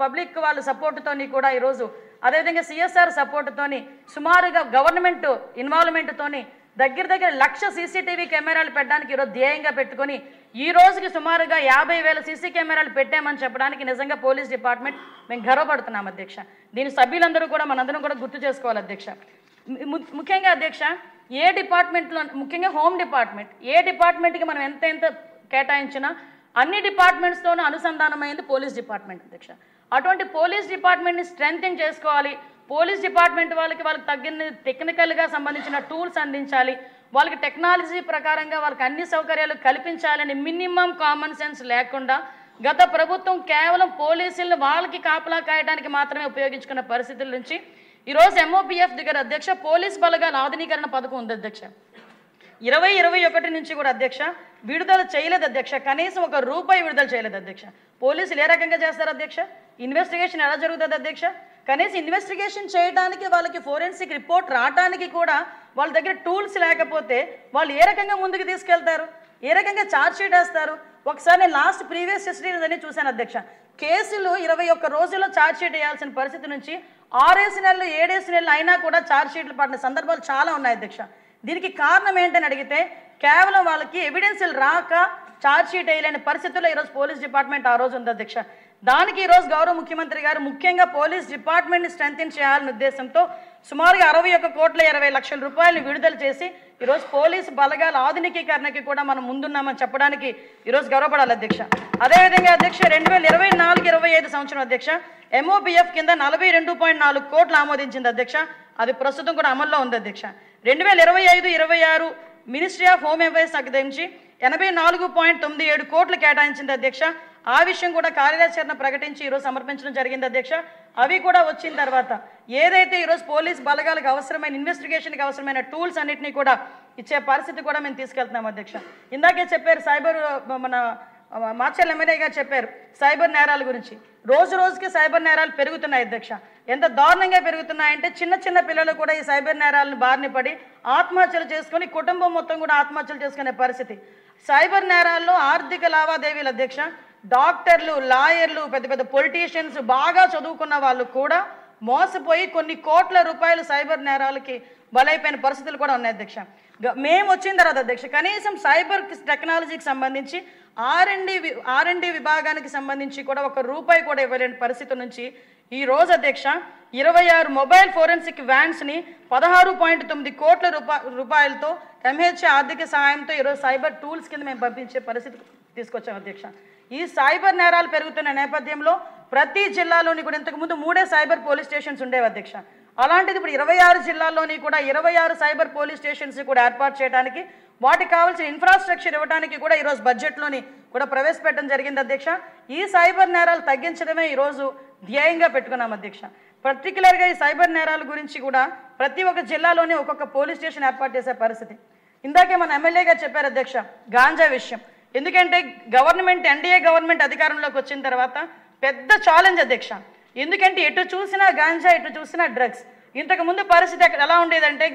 పబ్లిక్ వాళ్ళ సపోర్టుతోని కూడా ఈరోజు అదేవిధంగా సిఎస్ఆర్ సపోర్టుతోని సుమారుగా గవర్నమెంట్ ఇన్వాల్వ్మెంట్తోని దగ్గర 1,00,000 సీసీటీవీ కెమెరాలు పెట్టడానికి ఈరోజు ధ్యేయంగా పెట్టుకొని ఈ రోజుకి సుమారుగా 50,000 సీసీ కెమెరాలు పెట్టామని చెప్పడానికి నిజంగా పోలీస్ డిపార్ట్మెంట్ మేము గర్వపడుతున్నాం అధ్యక్ష. దీని సభ్యులందరూ కూడా మనందరం కూడా గుర్తు చేసుకోవాలి అధ్యక్ష. ముఖ్యంగా అధ్యక్ష ఏ డిపార్ట్మెంట్లో ముఖ్యంగా హోమ్ డిపార్ట్మెంట్ ఏ డిపార్ట్మెంట్కి మనం ఎంత కేటాయించినా అన్ని డిపార్ట్మెంట్స్తోనూ అనుసంధానమైంది పోలీస్ డిపార్ట్మెంట్ అధ్యక్ష. అటువంటి పోలీస్ డిపార్ట్మెంట్ని స్ట్రెంథెన్ చేసుకోవాలి. పోలీస్ డిపార్ట్మెంట్ వాళ్ళకి తగిన టెక్నికల్గా సంబంధించిన టూల్స్ అందించాలి. వాళ్ళకి టెక్నాలజీ ప్రకారంగా వాళ్ళకి అన్ని సౌకర్యాలు కల్పించాలని మినిమం కామన్ సెన్స్ లేకుండా గత ప్రభుత్వం కేవలం పోలీసులను వాళ్ళకి కాపలా కాయడానికి మాత్రమే ఉపయోగించుకున్న పరిస్థితుల నుంచి ఈరోజు MOPF దగ్గర అధ్యక్ష పోలీస్ బలగాల ఆధునీకరణ పథకం ఉంది అధ్యక్ష. 2021 నుంచి కూడా అధ్యక్ష విడుదల చేయలేదు అధ్యక్ష. కనీసం ₹1 విడుదల చేయలేదు అధ్యక్ష. పోలీసులు ఏ రకంగా చేస్తారు అధ్యక్ష? ఇన్వెస్టిగేషన్ ఎలా జరుగుతుంది అధ్యక్ష? కనీసం ఇన్వెస్టిగేషన్ చేయడానికి వాళ్ళకి ఫోరెన్సిక్ రిపోర్ట్ రావడానికి కూడా వాళ్ళ దగ్గర టూల్స్ లేకపోతే వాళ్ళు ఏ రకంగా ముందుకు తీసుకెళ్తారు? ఏ రకంగా ఛార్జ్ షీట్ వేస్తారు? ఒకసారి నేను లాస్ట్ ప్రీవియస్ హిస్టరీస్ అని చూశాను అధ్యక్ష. కేసులు 21 రోజుల్లో ఛార్జ్ షీట్ వేయాల్సిన పరిస్థితి నుంచి 6 నెలలు 7 నెలలు అయినా కూడా ఛార్జ్ షీట్లు పడిన సందర్భాలు చాలా ఉన్నాయి అధ్యక్ష. దీనికి కారణం ఏంటని అడిగితే కేవలం వాళ్ళకి ఎవిడెన్స్లు రాక ఛార్జ్ షీట్ వేయలేని పరిస్థితుల్లో ఈరోజు పోలీస్ డిపార్ట్మెంట్ ఆ రోజు ఉంది అధ్యక్ష. దానికి ఈరోజు గౌరవ ముఖ్యమంత్రి గారు ముఖ్యంగా పోలీస్ డిపార్ట్మెంట్ని స్ట్రెంథెన్ చేయాలనే ఉద్దేశంతో సుమారుగా 61,20,00,000 రూపాయలు విడుదల చేసి ఈరోజు పోలీసు బలగాల ఆధునికీకరణకి కూడా మనం ముందున్నామని చెప్పడానికి ఈరోజు గర్వపడాలి అధ్యక్ష. అదేవిధంగా అధ్యక్ష 2024-25 సంవత్సరం అధ్యక్ష MOPF కింద 42.4 కోట్లు ఆమోదించింది అధ్యక్ష. అది ప్రస్తుతం కూడా అమల్లో ఉంది అధ్యక్ష. 2025-26 మినిస్ట్రీ ఆఫ్ హోమ్ అఫైర్స్ నుంచి 84.97 కోట్లు కేటాయించింది అధ్యక్ష. ఆ విషయం కూడా కార్యాచరణ ప్రకటించి ఈరోజు సమర్పించడం జరిగింది అధ్యక్ష. అవి కూడా వచ్చిన తర్వాత ఏదైతే ఈరోజు పోలీస్ బలగాలకు అవసరమైన ఇన్వెస్టిగేషన్కి అవసరమైన టూల్స్ అన్నింటినీ కూడా ఇచ్చే పరిస్థితి కూడా మేము తీసుకెళ్తున్నాం అధ్యక్ష. ఇందాకే చెప్పారు మన మాచర్ల ఎమ్మెల్యే గారు చెప్పారు సైబర్ నేరాల గురించి. రోజుకి సైబర్ నేరాలు పెరుగుతున్నాయి అధ్యక్ష. ఎంత దారుణంగా పెరుగుతున్నాయంటే చిన్న పిల్లలు కూడా ఈ సైబర్ నేరాలను బారిన పడి ఆత్మహత్యలు చేసుకొని కుటుంబం మొత్తం కూడా ఆత్మహత్యలు చేసుకునే పరిస్థితి. సైబర్ నేరాల్లో ఆర్థిక లావాదేవీలు అధ్యక్ష డాక్టర్లు, లాయర్లు, పెద్ద పెద్ద పొలిటీషియన్స్, బాగా చదువుకున్న వాళ్ళు కూడా మోసపోయి కొన్ని కోట్ల రూపాయలు సైబర్ నేరాలకి బలైపోయిన పరిస్థితులు కూడా ఉన్నాయి అధ్యక్ష. మేము వచ్చిన తర్వాత అధ్యక్ష కనీసం సైబర్ టెక్నాలజీకి సంబంధించి ఆర్ఎండి విభాగానికి సంబంధించి కూడా ₹1 కూడా ఇవ్వలేని పరిస్థితి నుంచి ఈ రోజు అధ్యక్ష 26 మొబైల్ ఫోరెన్సిక్ వ్యాన్స్ని 16.9 కోట్ల రూపాయలతో MHA ఆర్థిక సహాయంతో ఈరోజు సైబర్ టూల్స్ కింద మేము పంపించే పరిస్థితి తీసుకొచ్చాం అధ్యక్ష. ఈ సైబర్ నేరాలు పెరుగుతున్న నేపథ్యంలో ప్రతి జిల్లాలోని కూడా ఇంతకుముందు 3 సైబర్ పోలీస్ స్టేషన్స్ ఉండేవి అధ్యక్ష. అలాంటిది ఇప్పుడు 26 జిల్లాల్లోని కూడా 26 సైబర్ పోలీస్ స్టేషన్స్ కూడా ఏర్పాటు చేయడానికి, వాటికి కావాల్సిన ఇన్ఫ్రాస్ట్రక్చర్ ఇవ్వడానికి కూడా ఈరోజు బడ్జెట్లోని కూడా ప్రవేశపెట్టడం జరిగింది అధ్యక్ష. ఈ సైబర్ నేరాలు తగ్గించడమే ఈరోజు ధ్యేయంగా పెట్టుకున్నాం అధ్యక్ష. పర్టికులర్గా ఈ సైబర్ నేరాల గురించి కూడా ప్రతి ఒక్క జిల్లాలోని ఒక్కొక్క పోలీస్ స్టేషన్ ఏర్పాటు చేసే పరిస్థితి. ఇందాకే మన ఎమ్మెల్యే గారు చెప్పారు అధ్యక్ష గాంజా విషయం. ఎందుకంటే ఎన్డీఏ గవర్నమెంట్ అధికారంలోకి వచ్చిన తర్వాత పెద్ద ఛాలెంజ్ అధ్యక్ష. ఎందుకంటే ఎటు చూసినా గాంజా, ఎటు చూసినా డ్రగ్స్. ఇంతకుముందు పరిస్థితి ఎలా ఉండేదంటే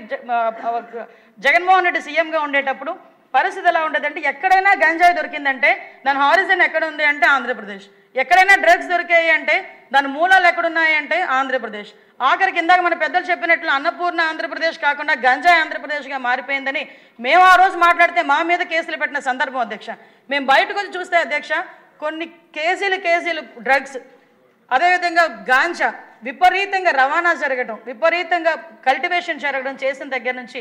జగన్మోహన్ రెడ్డి సీఎంగా ఉండేటప్పుడు పరిస్థితి ఎలా ఉండేదంటే ఎక్కడైనా గంజాయి దొరికిందంటే దాని హారిజన్ ఎక్కడ ఉంది అంటే ఆంధ్రప్రదేశ్, ఎక్కడైనా డ్రగ్స్ దొరికాయి అంటే దాని మూలాలు ఎక్కడున్నాయి అంటే ఆంధ్రప్రదేశ్. ఆఖరికి ఇందాక మన పెద్దలు చెప్పినట్లు అన్నపూర్ణ ఆంధ్రప్రదేశ్ కాకుండా గంజాయి ఆంధ్రప్రదేశ్గా మారిపోయిందని మేము ఆ రోజు మాట్లాడితే మా మీద కేసులు పెట్టిన సందర్భం అధ్యక్ష. మేము బయటకు వచ్చి చూస్తే అధ్యక్ష కొన్ని కేజీలు డ్రగ్స్, అదేవిధంగా గాంజా విపరీతంగా రవాణా జరగడం, విపరీతంగా కల్టివేషన్ జరగడం చేసిన దగ్గర నుంచి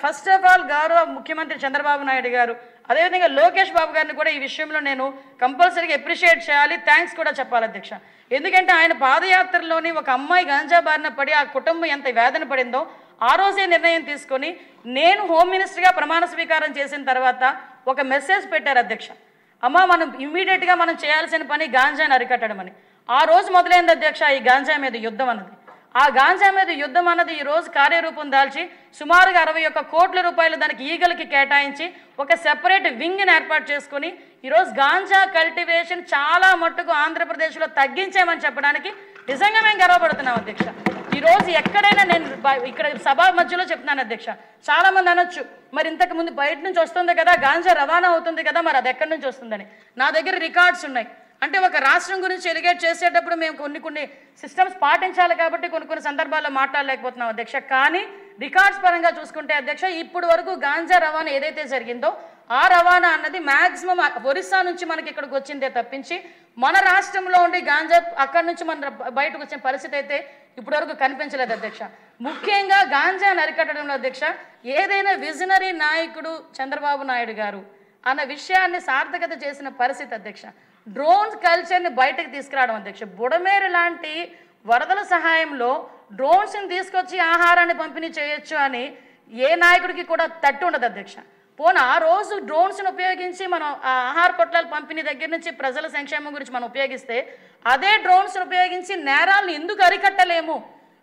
ఫస్ట్ ఆఫ్ ఆల్ గౌరవ ముఖ్యమంత్రి చంద్రబాబు నాయుడు గారు, అదేవిధంగా లోకేష్ బాబు గారిని కూడా ఈ విషయంలో నేను కంపల్సరీగా అప్రిషియేట్ చేయాలి, థ్యాంక్స్ కూడా చెప్పాలి అధ్యక్ష. ఎందుకంటే ఆయన పాదయాత్రలోని ఒక అమ్మాయి గాంజా బారిన పడి ఆ కుటుంబం ఎంత వేదన పడిందో ఆ రోజే నిర్ణయం తీసుకొని నేను హోమ్ మినిస్టర్గా ప్రమాణ స్వీకారం చేసిన తర్వాత ఒక మెసేజ్ పెట్టారు అధ్యక్ష. అమ్మ మనం ఇమ్మీడియట్గా మనం చేయాల్సిన పని గాంజాని అరికట్టడం అని. ఆ రోజు మొదలైంది అధ్యక్ష ఈ గాంజా మీద యుద్ధం అన్నది. ఆ గాంజా మీద యుద్ధం అన్నది ఈరోజు కార్యరూపం దాల్చి సుమారుగా 61 కోట్ల రూపాయలు దానికి ఈగలకి కేటాయించి ఒక సెపరేట్ వింగ్ని ఏర్పాటు చేసుకొని ఈరోజు గాంజా కల్టివేషన్ చాలా మట్టుకు ఆంధ్రప్రదేశ్లో తగ్గించామని చెప్పడానికి నిజంగా మేము గర్వపడుతున్నాం అధ్యక్ష. ఈరోజు ఎక్కడైనా నేను ఇక్కడ సభ మధ్యలో చెప్తున్నాను అధ్యక్ష, చాలామంది అనొచ్చు మరి ఇంతకుముందు బయట నుంచి వస్తుంది కదా, గాంజా రవాణా అవుతుంది కదా, మరి అది ఎక్కడి నుంచి వస్తుందని. నా దగ్గర రికార్డ్స్ ఉన్నాయి. అంటే ఒక రాష్ట్రం గురించి ఎలిగేట్ చేసేటప్పుడు మేము కొన్ని సిస్టమ్స్ పాటించాలి కాబట్టి కొన్ని సందర్భాల్లో మాట్లాడలేకపోతున్నాం అధ్యక్ష. కానీ రికార్డ్స్ పరంగా చూసుకుంటే అధ్యక్ష ఇప్పుడు వరకు గాంజా రవాణా ఏదైతే జరిగిందో ఆ రవాణా అన్నది మ్యాక్సిమం ఒరిస్సా నుంచి మనకి ఇక్కడికి వచ్చిందే తప్పించి మన రాష్ట్రంలో ఉండి గాంజా అక్కడి నుంచి మన బయటకు వచ్చిన పరిస్థితి అయితే ఇప్పటి వరకు కనిపించలేదు అధ్యక్ష. ముఖ్యంగా గాంజాను అరికట్టడంలో అధ్యక్ష ఏదైనా విజనరీ నాయకుడు చంద్రబాబు నాయుడు గారు అన్న విషయాన్ని సార్థకత చేసిన పరిస్థితి అధ్యక్ష. డ్రోన్ కల్చర్ని బయటకు తీసుకురావడం అధ్యక్ష. బుడమేరు లాంటి వరదల సహాయంలో డ్రోన్స్ని తీసుకొచ్చి ఆహారాన్ని పంపిణీ చేయొచ్చు అని ఏ నాయకుడికి కూడా తట్టు ఉండదు అధ్యక్ష. పోనీ ఆ రోజు డ్రోన్స్ని ఉపయోగించి మనం ఆహార పొట్లాల పంపిణీ దగ్గర నుంచి ప్రజల సంక్షేమం గురించి మనం ఉపయోగిస్తే అదే డ్రోన్స్ని ఉపయోగించి నేరాలను ఎందుకు అరికట్టలేము,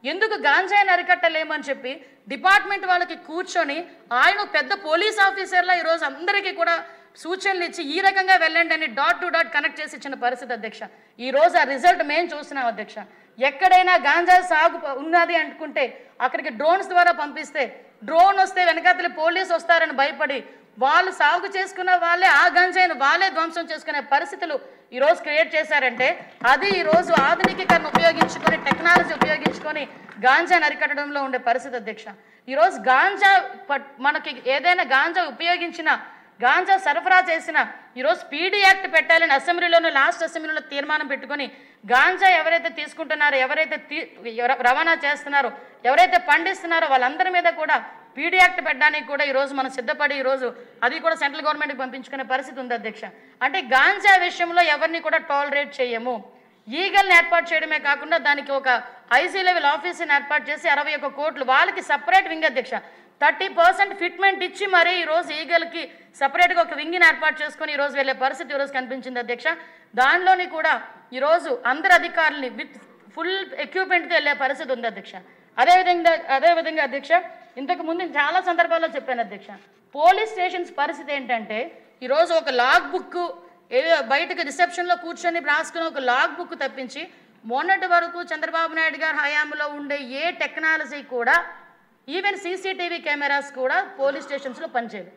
ఎందుకు గాంజాయిని అరికట్టలేము అని చెప్పి డిపార్ట్మెంట్ వాళ్ళకి కూర్చొని ఆయన పెద్ద పోలీస్ ఆఫీసర్లా ఈరోజు అందరికీ కూడా సూచనలు ఇచ్చి ఈ రకంగా వెళ్ళండి అని డాట్ టు డాట్ కనెక్ట్ చేసి ఇచ్చిన పరిస్థితి అధ్యక్ష. ఈరోజు ఆ రిజల్ట్ మేము చూస్తున్నాం అధ్యక్ష. ఎక్కడైనా గాంజా సాగు ఉన్నది అనుకుంటే అక్కడికి డ్రోన్స్ ద్వారా పంపిస్తే డ్రోన్ వస్తే వెనకాతలి పోలీసు వస్తారని భయపడి వాళ్ళు సాగు చేసుకున్న వాళ్ళే ఆ గంజాయిని వాళ్ళే ధ్వంసం చేసుకునే పరిస్థితులు ఈరోజు క్రియేట్ చేశారంటే అది ఈరోజు ఆధునికీకరణ ఉపయోగించుకొని టెక్నాలజీ ఉపయోగించుకొని గాంజాని అరికట్టడంలో ఉండే పరిస్థితి అధ్యక్ష. ఈరోజు గాంజా మనకి ఏదైనా గాంజా ఉపయోగించిన గాంజా సరఫరా చేసిన ఈరోజు పీడీ యాక్ట్ పెట్టాలని లాస్ట్ అసెంబ్లీలో తీర్మానం పెట్టుకొని గాంజా ఎవరైతే తీసుకుంటున్నారో, ఎవరైతే రవాణా చేస్తున్నారో, ఎవరైతే పండిస్తున్నారో వాళ్ళందరి మీద కూడా పీడీ యాక్ట్ పెట్టడానికి కూడా ఈరోజు మనం సిద్ధపడి ఈరోజు అది కూడా సెంట్రల్ గవర్నమెంట్కి పంపించుకునే పరిస్థితి ఉంది అధ్యక్ష. అంటే గాంజా విషయంలో ఎవరిని కూడా టాలరేట్ చేయము. ఈగల్ని ఏర్పాటు చేయడమే కాకుండా దానికి ఒక ఐసీ లెవెల్ ఆఫీస్ని ఏర్పాటు చేసి 61 కోట్లు వాళ్ళకి సపరేట్ వింగ్ అధ్యక్ష 30% ఫిట్మెంట్ ఇచ్చి మరీ ఈరోజు ఈగల్కి సపరేట్గా ఒక వింగ్ని ఏర్పాటు చేసుకొని ఈరోజు వెళ్ళే పరిస్థితి ఈరోజు కనిపించింది అధ్యక్ష. దానిలోని కూడా ఈరోజు అందరు అధికారులని విత్ ఫుల్ ఎక్విప్మెంట్తో వెళ్ళే పరిస్థితి ఉంది అధ్యక్ష. అదేవిధంగా అధ్యక్ష ఇంతకు ముందు చాలా సందర్భాల్లో చెప్పాను అధ్యక్ష, పోలీస్ స్టేషన్స్ పరిస్థితి ఏంటంటే ఈరోజు ఒక లాగ్ బుక్ బయటకు రిసెప్షన్లో కూర్చొని రాసుకుని ఒక లాగ్ బుక్ తప్పించి మొన్నటి వరకు చంద్రబాబు నాయుడు గారి హయాంలో ఉండే ఏ టెక్నాలజీ కూడా ఈవెన్ సీసీటీవీ కెమెరాస్ కూడా పోలీస్ స్టేషన్స్లో పనిచేయదు.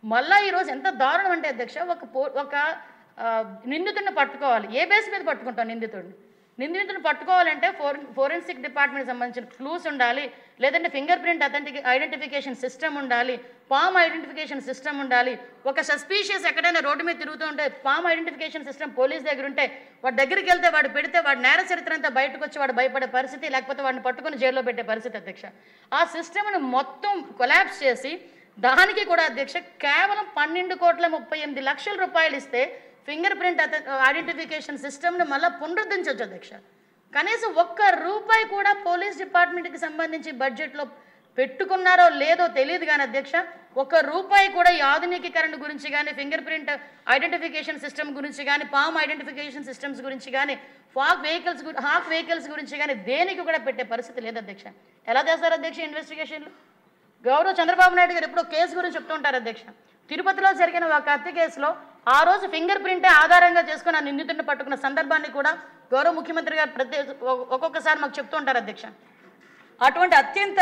మళ్ళీ ఈరోజు ఎంత దారుణం అంటే అధ్యక్ష ఒక నిందితుడిని పట్టుకోవాలి. ఏ బేస్ మీద పట్టుకుంటాం నిందితుడిని పట్టుకోవాలంటే ఫోరెన్సిక్ డిపార్ట్మెంట్కి సంబంధించిన క్లూస్ ఉండాలి, లేదంటే ఫింగర్ ప్రింట్ ఐడెంటిఫికేషన్ సిస్టమ్ ఉండాలి, పామ్ ఐడెంటిఫికేషన్ సిస్టమ్ ఉండాలి. ఒక సస్పీషియస్ ఎక్కడైనా రోడ్డు మీద తిరుగుతూ ఉంటే పామ్ ఐడెంటిఫికేషన్ సిస్టమ్ పోలీస్ దగ్గర ఉంటే వాడి దగ్గరికి వెళ్తే వాడు పెడితే వాడి నేర చరిత్ర అంతా బయటకు వచ్చి వాడు భయపడే పరిస్థితి, లేకపోతే వాడిని పట్టుకుని జైల్లో పెట్టే పరిస్థితి అధ్యక్ష. ఆ సిస్టమ్ను మొత్తం కొలాప్స్ చేసి దానికి కూడా అధ్యక్ష కేవలం 12,38,00,000 రూపాయలు ఇస్తే ఫింగర్ ప్రింట్ ఐడెంటిఫికేషన్ సిస్టమ్ని మళ్ళీ పునరుద్ధరించవచ్చు అధ్యక్ష. కనీసం ₹1 కూడా పోలీస్ డిపార్ట్మెంట్కి సంబంధించి బడ్జెట్లో పెట్టుకున్నారో లేదో తెలియదు కానీ అధ్యక్ష, ₹1 కూడా ఈ ఆధునికీకరణ గురించి కానీ, ఫింగర్ ప్రింట్ ఐడెంటిఫికేషన్ సిస్టమ్ గురించి కానీ, పామ్ ఐడెంటిఫికేషన్ సిస్టమ్స్ గురించి కానీ, హాక్ వెహికల్స్ గురించి కానీ దేనికి కూడా పెట్టే పరిస్థితి లేదు అధ్యక్ష. ఎలా చేస్తారు అధ్యక్ష ఇన్వెస్టిగేషన్లు? గౌరవ చంద్రబాబు నాయుడు గారు ఎప్పుడో కేసు గురించి చెప్తుంటారు అధ్యక్ష. తిరుపతిలో జరిగిన ఒక హత్య కేసులో ఆ రోజు ఫింగర్ ప్రింటే ఆధారంగా చేసుకుని ఆ నిందితుడిని పట్టుకున్న సందర్భాన్ని కూడా గౌరవ ముఖ్యమంత్రి గారు ఒక్కొక్కసారి మాకు చెప్తూ ఉంటారు అధ్యక్ష. అటువంటి అత్యంత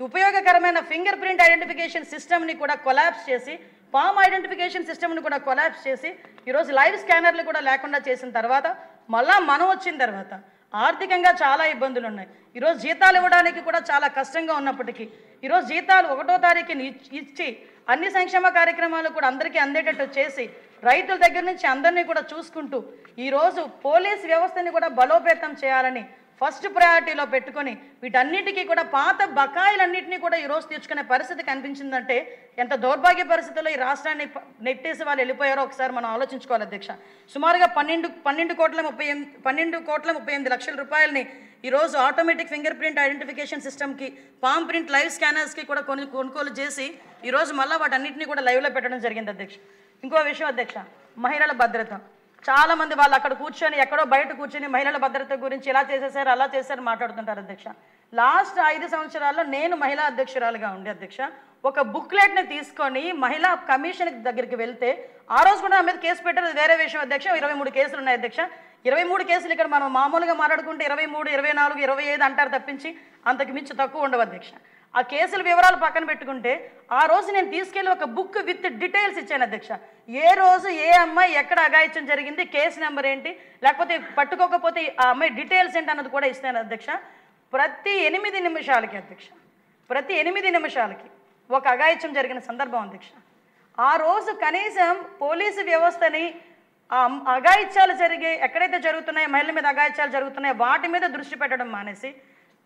ఉపయోగకరమైన ఫింగర్ ప్రింట్ ఐడెంటిఫికేషన్ సిస్టమ్ని కూడా కొలాప్స్ చేసి, పామ్ ఐడెంటిఫికేషన్ సిస్టమ్ని కూడా కొలాప్స్ చేసి, ఈరోజు లైవ్ స్కానర్లు కూడా లేకుండా చేసిన తర్వాత మళ్ళా మనం వచ్చిన తర్వాత ఆర్థికంగా చాలా ఇబ్బందులు ఉన్నాయి. ఈరోజు జీతాలు ఇవ్వడానికి కూడా చాలా కష్టంగా ఉన్నప్పటికీ ఈరోజు జీతాలు 1వ తారీఖుని ఇచ్చి అన్ని సంక్షేమ కార్యక్రమాలు కూడా అందరికీ అందేటట్టు చేసి రైతుల దగ్గర నుంచి అందరినీ కూడా చూసుకుంటూ ఈరోజు పోలీస్ వ్యవస్థని కూడా బలోపేతం చేయాలని ఫస్ట్ ప్రయారిటీలో పెట్టుకొని వీటన్నిటికీ కూడా పాత బకాయిలన్నింటినీ కూడా ఈరోజు తీర్చుకునే పరిస్థితి కనిపించిందంటే ఎంత దౌర్భాగ్య పరిస్థితుల్లో ఈ రాష్ట్రాన్ని నెట్టేసి వాళ్ళు వెళ్ళిపోయారో ఒకసారి మనం ఆలోచించుకోవాలి అధ్యక్ష. సుమారుగా 12,38 లక్షల రూపాయలని ఈరోజు ఆటోమేటిక్ ఫింగర్ ప్రింట్ ఐడెంటిఫికేషన్ సిస్టమ్కి, పామ్ ప్రింట్ లైవ్ స్కానర్స్కి కూడా కొనుగోలు చేసి ఈరోజు మళ్ళీ వాటన్నింటినీ కూడా లైవ్లో పెట్టడం జరిగింది అధ్యక్ష. ఇంకో విషయం అధ్యక్ష, మహిళల భద్రత. చాలామంది వాళ్ళు అక్కడ కూర్చొని ఎక్కడో బయట కూర్చొని మహిళల భద్రత గురించి ఇలా చేసేసారు అలా చేశారు మాట్లాడుతుంటారు అధ్యక్ష. లాస్ట్ 5 సంవత్సరాల్లో నేను మహిళా అధ్యక్షురాలుగా ఉండే అధ్యక్ష ఒక బుక్లెట్ని తీసుకొని మహిళా కమిషన్ దగ్గరికి వెళ్తే ఆ రోజు కూడా నా మీద కేసు పెట్టారు, వేరే విషయం అధ్యక్ష. 23 కేసులు ఉన్నాయి అధ్యక్ష. 23 కేసులు ఇక్కడ మనం మామూలుగా మాట్లాడుకుంటే 23, 24, 25 అంటారు తప్పించి అంతకు మించి తక్కువ ఉండవు అధ్యక్ష. ఆ కేసుల వివరాలు పక్కన పెట్టుకుంటే ఆ రోజు నేను తీసుకెళ్ళి ఒక బుక్ విత్ డీటెయిల్స్ ఇచ్చాను అధ్యక్ష. ఏ రోజు ఏ అమ్మాయి ఎక్కడ అఘాయిత్యం జరిగింది, కేసు నెంబర్ ఏంటి, లేకపోతే పట్టుకోకపోతే ఆ అమ్మాయి డీటెయిల్స్ ఏంటి అన్నది కూడా ఇస్తాను అధ్యక్ష. ప్రతి 8 నిమిషాలకి అధ్యక్ష, ప్రతి 8 నిమిషాలకి ఒక అఘాయిత్యం జరిగిన సందర్భం అధ్యక్ష. ఆ రోజు కనీసం పోలీసు వ్యవస్థని అఘాయిత్యాలు ఎక్కడైతే జరుగుతున్నాయో, మహిళల మీద అఘాయిత్యాలు జరుగుతున్నాయో వాటి మీద దృష్టి పెట్టడం మానేసి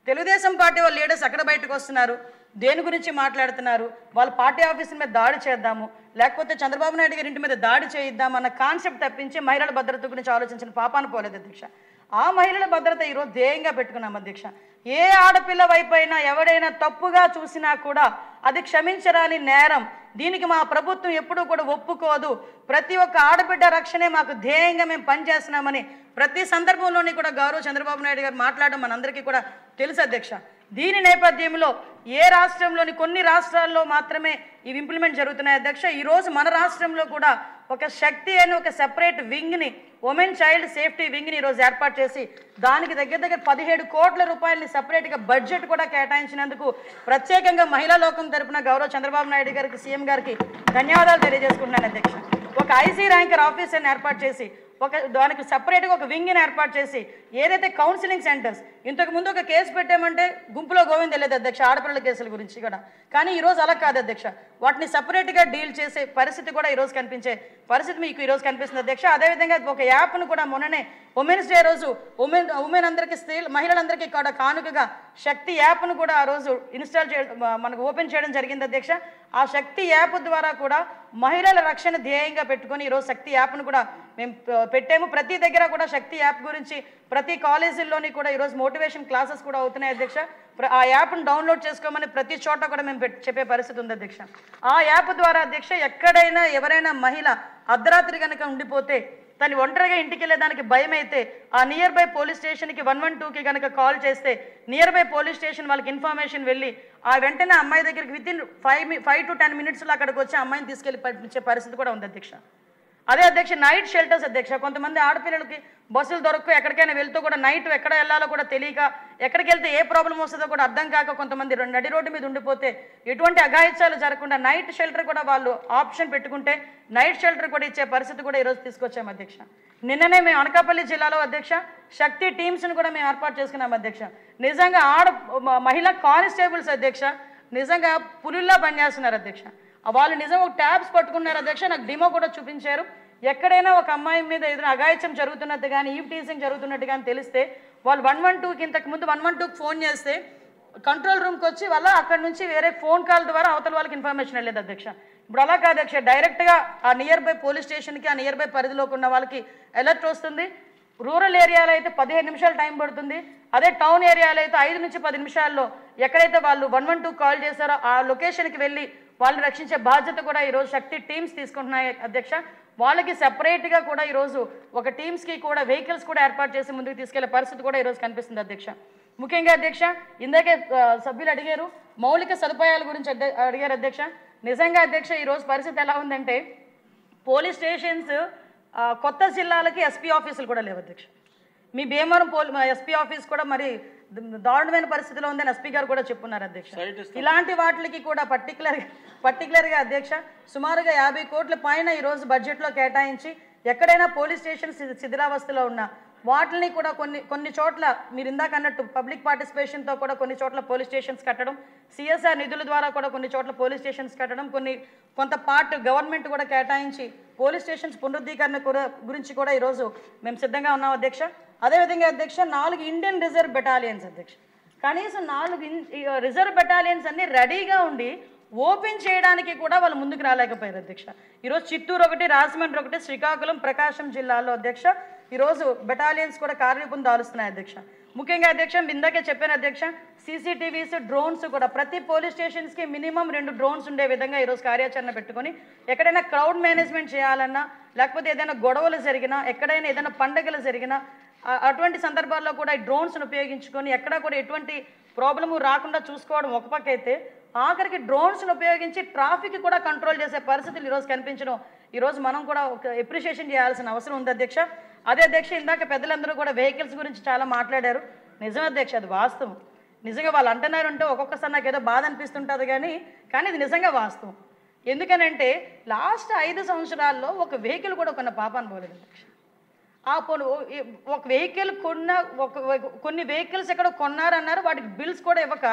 తెలుగుదేశం పార్టీ వాళ్ళ లీడర్స్ ఎక్కడ బయటకు వస్తున్నారు, దేని గురించి మాట్లాడుతున్నారు, వాళ్ళ పార్టీ ఆఫీసుల మీద దాడి చేద్దాము, లేకపోతే చంద్రబాబు నాయుడు గారి ఇంటి మీద దాడి చేయిద్దాం అన్న కాన్సెప్ట్ తప్పించి మహిళల భద్రత గురించి ఆలోచించిన పాపాన పోలేదు అధ్యక్ష. ఆ మహిళల భద్రత ఈరోజు ధ్యేయంగా పెట్టుకున్నాం అధ్యక్ష. ఏ ఆడపిల్ల వైపైనా ఎవడైనా తప్పుగా చూసినా కూడా అది క్షమించరాని నేరం. దీనికి మా ప్రభుత్వం ఎప్పుడూ కూడా ఒప్పుకోదు. ప్రతి ఒక్క ఆడబిడ్డ రక్షణే మాకు ధ్యేయంగా మేము పనిచేస్తున్నామని ప్రతి సందర్భంలోని కూడా గౌరవ చంద్రబాబు నాయుడు గారు మాట్లాడడం మనందరికీ కూడా తెలుసు అధ్యక్ష. దీని నేపథ్యంలో ఏ రాష్ట్రంలోని కొన్ని రాష్ట్రాల్లో మాత్రమే ఇవి ఇంప్లిమెంట్ జరుగుతున్నాయి అధ్యక్ష. ఈరోజు మన రాష్ట్రంలో కూడా ఒక శక్తి అని ఒక సెపరేట్ వింగ్ని, ఉమెన్ చైల్డ్ సేఫ్టీ వింగ్ని ఈరోజు ఏర్పాటు చేసి దానికి దగ్గర 17 కోట్ల రూపాయలని సపరేట్గా బడ్జెట్ కూడా కేటాయించినందుకు ప్రత్యేకంగా మహిళా లోకం తరపున గౌరవ చంద్రబాబు నాయుడు గారికి, సీఎం గారికి ధన్యవాదాలు తెలియజేసుకుంటున్నాను అధ్యక్ష. ఒక ఐసీ ర్యాంకర్ ఆఫీసర్ని ఏర్పాటు చేసి దానికి సపరేట్గా ఒక వింగ్ని ఏర్పాటు చేసి ఏదైతే కౌన్సిలింగ్ సెంటర్స్, ఇంతకుముందు ఒక కేసు పెట్టామంటే గుంపులో గోవింద లేదు అధ్యక్ష ఆడపిల్లల కేసుల గురించి కూడా, కానీ ఈరోజు అలా కాదు అధ్యక్ష. వాటిని సపరేట్గా డీల్ చేసే పరిస్థితి కూడా ఈరోజు కనిపించే పరిస్థితి మీకు ఈరోజు కనిపిస్తుంది అధ్యక్ష. అదేవిధంగా ఒక యాప్ను కూడా మొన్ననే ఉమెన్స్ డే రోజు ఉమెన్ అందరికీ, మహిళలందరికీ కూడా కానుకగా శక్తి యాప్ను కూడా ఆ రోజు ఇన్స్టాల్ మనకు ఓపెన్ చేయడం జరిగింది అధ్యక్ష. ఆ శక్తి యాప్ ద్వారా కూడా మహిళల రక్షణ ధ్యేయంగా పెట్టుకొని ఈరోజు శక్తి యాప్ను కూడా మేము పెట్టాము. ప్రతి దగ్గర కూడా శక్తి యాప్ గురించి ప్రతి కాలేజీల్లోని కూడా ఈరోజు మోటివేషన్ క్లాసెస్ కూడా అవుతున్నాయి అధ్యక్ష. ఆ యాప్ను డౌన్లోడ్ చేసుకోమని ప్రతి చోట కూడా మేము చెప్పే పరిస్థితి ఉంది అధ్యక్ష. ఆ యాప్ ద్వారా అధ్యక్ష ఎక్కడైనా ఎవరైనా మహిళ అర్ధరాత్రి కనుక ఉండిపోతే తను ఒంటరిగా ఇంటికి వెళ్ళేదానికి భయం అయితే ఆ నియర్ బై పోలీస్ స్టేషన్కి 112కి కనుక కాల్ చేస్తే నియర్ బై పోలీస్ స్టేషన్ వాళ్ళకి ఇన్ఫర్మేషన్ వెళ్ళి ఆ వెంటనే అమ్మాయి దగ్గరికి వితిన్ 5 to 10 minutesలో అక్కడికి వచ్చి అమ్మాయిని తీసుకెళ్ళి పంపించే పరిస్థితి కూడా ఉంది అధ్యక్ష. అదే అధ్యక్ష నైట్ షెల్టర్స్ అధ్యక్ష, కొంతమంది ఆడపిల్లలకి బస్సులు దొరక్క ఎక్కడికైనా వెళ్తూ కూడా నైట్ ఎక్కడ వెళ్ళాలో కూడా తెలియక, ఎక్కడికి వెళ్తే ఏ ప్రాబ్లం వస్తుందో కూడా అర్థం కాక కొంతమంది నడి రోడ్డు మీద ఉండిపోతే ఎటువంటి అఘాయిత్యాలు జరగకుండా నైట్ షెల్టర్ కూడా వాళ్ళు ఆప్షన్ పెట్టుకుంటే నైట్ షెల్టర్ కూడా ఇచ్చే పరిస్థితి కూడా ఈరోజు తీసుకొచ్చాము అధ్యక్ష. నిన్ననే మేము అనకాపల్లి జిల్లాలో అధ్యక్ష శక్తి టీమ్స్ని కూడా మేము ఏర్పాటు చేసుకున్నాం అధ్యక్ష. నిజంగా మహిళా కానిస్టేబుల్స్ అధ్యక్ష నిజంగా పులుల్లా పనిచేస్తున్నారు అధ్యక్ష. వాళ్ళు నిజంగా ఒక ట్యాబ్స్ పట్టుకున్నారు అధ్యక్ష, నాకు డిమో కూడా చూపించారు. ఎక్కడైనా ఒక అమ్మాయి మీద ఏదైనా అఘాయిత్యం జరుగుతున్నట్టు కానీ ఈవ్ టీజింగ్ జరుగుతున్నట్టు కానీ తెలిస్తే వాళ్ళు 112కి ఇంతకుముందు 112కి ఫోన్ చేస్తే కంట్రోల్ రూమ్కి వచ్చి వాళ్ళ అక్కడ నుంచి వేరే ఫోన్ కాల్ ద్వారా అవతల వాళ్ళకి ఇన్ఫర్మేషన్ వెళ్ళేది అధ్యక్ష. ఇప్పుడు అలా కాదు అధ్యక్ష, డైరెక్ట్గా ఆ నియర్ బై పోలీస్ స్టేషన్కి ఆ నియర్ బై పరిధిలోకి ఉన్న వాళ్ళకి అలర్ట్ వస్తుంది. రూరల్ ఏరియాలో అయితే 15 నిమిషాలు టైం పడుతుంది. అదే టౌన్ ఏరియాలో అయితే 5 నుంచి 10 నిమిషాల్లో ఎక్కడైతే వాళ్ళు 112 కాల్ చేశారో ఆ లొకేషన్కి వెళ్ళి వాళ్ళని రక్షించే బాధ్యత కూడా ఈరోజు శక్తి టీమ్స్ తీసుకుంటున్నాయి అధ్యక్ష. వాళ్ళకి సెపరేట్గా కూడా ఈరోజు ఒక టీమ్స్కి కూడా వెహికల్స్ కూడా ఏర్పాటు చేసి ముందుకు తీసుకెళ్లే పరిస్థితి కూడా ఈరోజు కనిపిస్తుంది అధ్యక్ష. ముఖ్యంగా అధ్యక్ష ఇందాకే సభ్యులు అడిగారు మౌలిక సదుపాయాల గురించి అడిగారు అధ్యక్ష. నిజంగా అధ్యక్ష ఈరోజు పరిస్థితి ఎలా ఉందంటే పోలీస్ స్టేషన్స్ కొత్త జిల్లాలకి ఎస్పీ ఆఫీసులు కూడా లేవు అధ్యక్ష. మీ భీమవరం ఎస్పీ ఆఫీస్ కూడా మరి దారుణమైన పరిస్థితిలో ఉందని ఎస్పీ గారు కూడా చెప్పున్నారు అధ్యక్ష. ఇలాంటి వాటికి కూడా పర్టికులర్గా అధ్యక్ష సుమారుగా 50 కోట్ల పైన ఈరోజు బడ్జెట్లో కేటాయించి ఎక్కడైనా పోలీస్ స్టేషన్ శిథిలావస్థలో ఉన్న వాటిని కూడా కొన్ని చోట్ల మీరు ఇందాక అన్నట్టు పబ్లిక్ పార్టిసిపేషన్తో కూడా కొన్ని చోట్ల పోలీస్ స్టేషన్స్ కట్టడం, సిఎస్ఆర్ నిధుల ద్వారా కూడా కొన్ని చోట్ల పోలీస్ స్టేషన్స్ కట్టడం, కొంత పార్ట్ గవర్నమెంట్ కూడా కేటాయించి పోలీస్ స్టేషన్స్ పునరుద్ధీకరణ గురించి కూడా ఈరోజు మేము సిద్ధంగా ఉన్నాం అధ్యక్ష. అదేవిధంగా అధ్యక్ష 4 ఇండియన్ రిజర్వ్ బెటాలియన్స్ అధ్యక్ష, కనీసం 4 రిజర్వ్ బెటాలియన్స్ అన్ని రెడీగా ఉండి ఓపెన్ చేయడానికి కూడా వాళ్ళు ముందుకు రాలేకపోయారు అధ్యక్ష. ఈరోజు చిత్తూరు ఒకటి, రాజమండ్రి ఒకటి, శ్రీకాకుళం, ప్రకాశం జిల్లాలో అధ్యక్ష ఈరోజు బెటాలియన్స్ కూడా కార్యరూపం దాలుస్తున్నాయి అధ్యక్ష. ముఖ్యంగా అధ్యక్ష ఇందాకే చెప్పాను అధ్యక్ష సీసీటీవీస్, డ్రోన్స్ కూడా ప్రతి పోలీస్ స్టేషన్స్కి మినిమం 2 డ్రోన్స్ ఉండే విధంగా ఈరోజు కార్యాచరణ పెట్టుకొని ఎక్కడైనా క్రౌడ్ మేనేజ్మెంట్ చేయాలన్నా లేకపోతే ఏదైనా గొడవలు జరిగినా ఎక్కడైనా ఏదైనా పండుగలు జరిగినా అటువంటి సందర్భాల్లో కూడా ఈ డ్రోన్స్ను ఉపయోగించుకొని ఎక్కడా కూడా ఎటువంటి ప్రాబ్లము రాకుండా చూసుకోవడం ఒక పక్క అయితే ఆఖరికి డ్రోన్స్ను ఉపయోగించి ట్రాఫిక్ కూడా కంట్రోల్ చేసే పరిస్థితులు ఈరోజు కనిపించడం ఈరోజు మనం కూడా ఒక ఎప్రిషియేషన్ చేయాల్సిన అవసరం ఉంది అధ్యక్ష. అదే అధ్యక్ష ఇందాక పెద్దలందరూ కూడా వెహికల్స్ గురించి చాలా మాట్లాడారు. నిజం అధ్యక్ష, అది వాస్తవం. నిజంగా వాళ్ళు అంటున్నారంటే ఒక్కొక్కసారి నాకు ఏదో బాధ అనిపిస్తుంటుంది కానీ ఇది నిజంగా వాస్తవం. ఎందుకనంటే లాస్ట్ 5 సంవత్సరాల్లో ఒక వెహికల్ కూడా కొన్న పాపాన్ని పోలేదు అధ్యక్ష. ఒక వెహికల్ కొన్ని వెహికల్స్ ఎక్కడ కొన్నారన్నారు, వాటికి బిల్స్ కూడా ఇవ్వక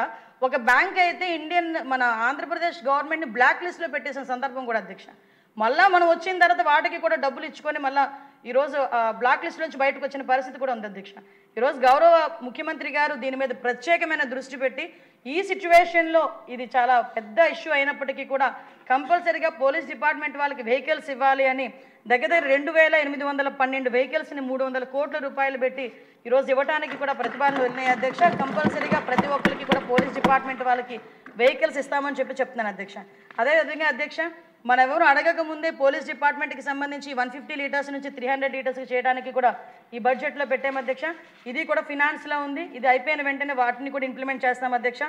ఒక బ్యాంక్ అయితే మన ఆంధ్రప్రదేశ్ గవర్నమెంట్ని బ్లాక్ లిస్ట్లో పెట్టేసిన సందర్భం కూడా అధ్యక్ష. మళ్ళీ మనం వచ్చిన తర్వాత వాటికి కూడా డబ్బులు ఇచ్చుకొని మళ్ళీ ఈరోజు బ్లాక్ లిస్ట్ నుంచి బయటకు వచ్చిన పరిస్థితి కూడా ఉంది అధ్యక్ష. ఈరోజు గౌరవ ముఖ్యమంత్రి గారు దీని మీద ప్రత్యేకమైన దృష్టి పెట్టి ఈ సిచ్యువేషన్లో ఇది చాలా పెద్ద ఇష్యూ అయినప్పటికీ కూడా కంపల్సరీగా పోలీస్ డిపార్ట్మెంట్ వాళ్ళకి వెహికల్స్ ఇవ్వాలి అని దగ్గర 2812 వెహికల్స్ని 300 కోట్ల రూపాయలు పెట్టి ఈరోజు ఇవ్వడానికి కూడా ప్రతిపాదనలు ఉన్నాయి అధ్యక్ష. కంపల్సరీగా ప్రతి ఒక్కరికి కూడా పోలీస్ డిపార్ట్మెంట్ వాళ్ళకి వెహికల్స్ ఇస్తామని చెప్తున్నాను అధ్యక్ష. అదేవిధంగా అధ్యక్ష మనం ఎవరు అడగక ముందే పోలీస్ డిపార్ట్మెంట్కి సంబంధించి 150 లీటర్స్ నుంచి 300 లీటర్స్కి చేయడానికి కూడా ఈ బడ్జెట్లో పెట్టాము అధ్యక్ష. ఇది కూడా ఫినాన్స్లో ఉంది. ఇది అయిపోయిన వెంటనే వాటిని కూడా ఇంప్లిమెంట్ చేస్తాం అధ్యక్ష.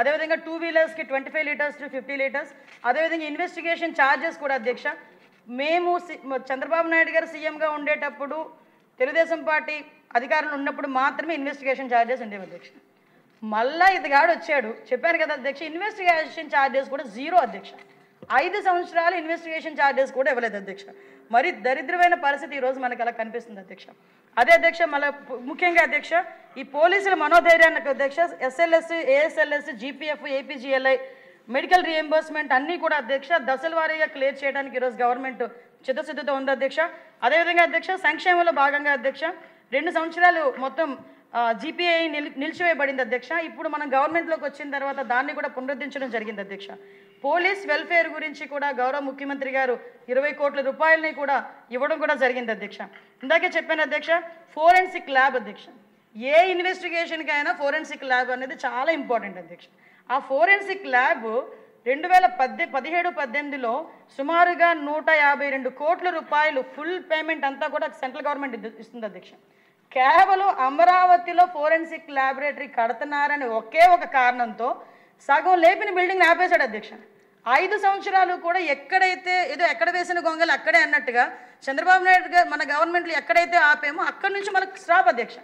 అదేవిధంగా 2 వీలర్స్కి 25 లీటర్స్ టు 50 లీటర్స్. అదేవిధంగా ఇన్వెస్టిగేషన్ ఛార్జెస్ కూడా అధ్యక్ష మేము చంద్రబాబు నాయుడు గారు సీఎంగా ఉండేటప్పుడు తెలుగుదేశం పార్టీ అధికారులు ఉన్నప్పుడు మాత్రమే ఇన్వెస్టిగేషన్ ఛార్జెస్ ఉండేవి అధ్యక్ష. మళ్ళీ ఇతగాడు వచ్చాడు, చెప్పాను కదా అధ్యక్ష, ఇన్వెస్టిగేషన్ ఛార్జెస్ కూడా 0 అధ్యక్ష. 5 సంవత్సరాలు ఇన్వెస్టిగేషన్ ఛార్జెస్ కూడా ఇవ్వలేదు అధ్యక్ష. మరి దరిద్రమైన పరిస్థితి ఈరోజు మనకు అలా కనిపిస్తుంది అధ్యక్ష. అదే అధ్యక్ష మళ్ళీ ముఖ్యంగా అధ్యక్ష ఈ పోలీసుల మనోధైర్యానికి అధ్యక్ష SLS, ASLS, GPF, APGLI, medical reimbursement అన్నీ కూడా అధ్యక్ష దశల వారీగా క్లియర్ చేయడానికి ఈరోజు గవర్నమెంట్ చిత్తశుద్ధితో ఉంది అధ్యక్ష. అదేవిధంగా అధ్యక్ష సంక్షేమంలో భాగంగా అధ్యక్ష 2 సంవత్సరాలు మొత్తం జీపీఐ నిలిచివేయబడింది అధ్యక్ష. ఇప్పుడు మనం గవర్నమెంట్లోకి వచ్చిన తర్వాత దాన్ని కూడా పునరుద్ధరించడం జరిగింది అధ్యక్ష. పోలీస్ వెల్ఫేర్ గురించి కూడా గౌరవ ముఖ్యమంత్రి గారు 20 కోట్ల రూపాయలని కూడా ఇవ్వడం కూడా జరిగింది అధ్యక్ష. ఇందాకే చెప్పాను అధ్యక్ష ఫోరెన్సిక్ ల్యాబ్ అధ్యక్ష. ఏ ఇన్వెస్టిగేషన్కి అయినా ఫోరెన్సిక్ ల్యాబ్ అనేది చాలా ఇంపార్టెంట్ అధ్యక్ష. ఆ ఫోరెన్సిక్ ల్యాబ్ 2017-18లో సుమారుగా 152 కోట్ల రూపాయలు ఫుల్ పేమెంట్ అంతా కూడా సెంట్రల్ గవర్నమెంట్ ఇస్తుంది అధ్యక్ష. కేవలం అమరావతిలో ఫోరెన్సిక్ ల్యాబొరేటరీ కడుతున్నారని ఒకే ఒక కారణంతో సగం లేపిన బిల్డింగ్ని ఆపేశాడు అధ్యక్ష. 5 సంవత్సరాలు కూడా ఎక్కడైతే ఏదో ఎక్కడ వేసిన గొంగలు అక్కడే అన్నట్టుగా చంద్రబాబు నాయుడు గారు మన గవర్నమెంట్లో ఎక్కడైతే ఆపేమో అక్కడి నుంచి మనకు స్టాప్ అధ్యక్ష.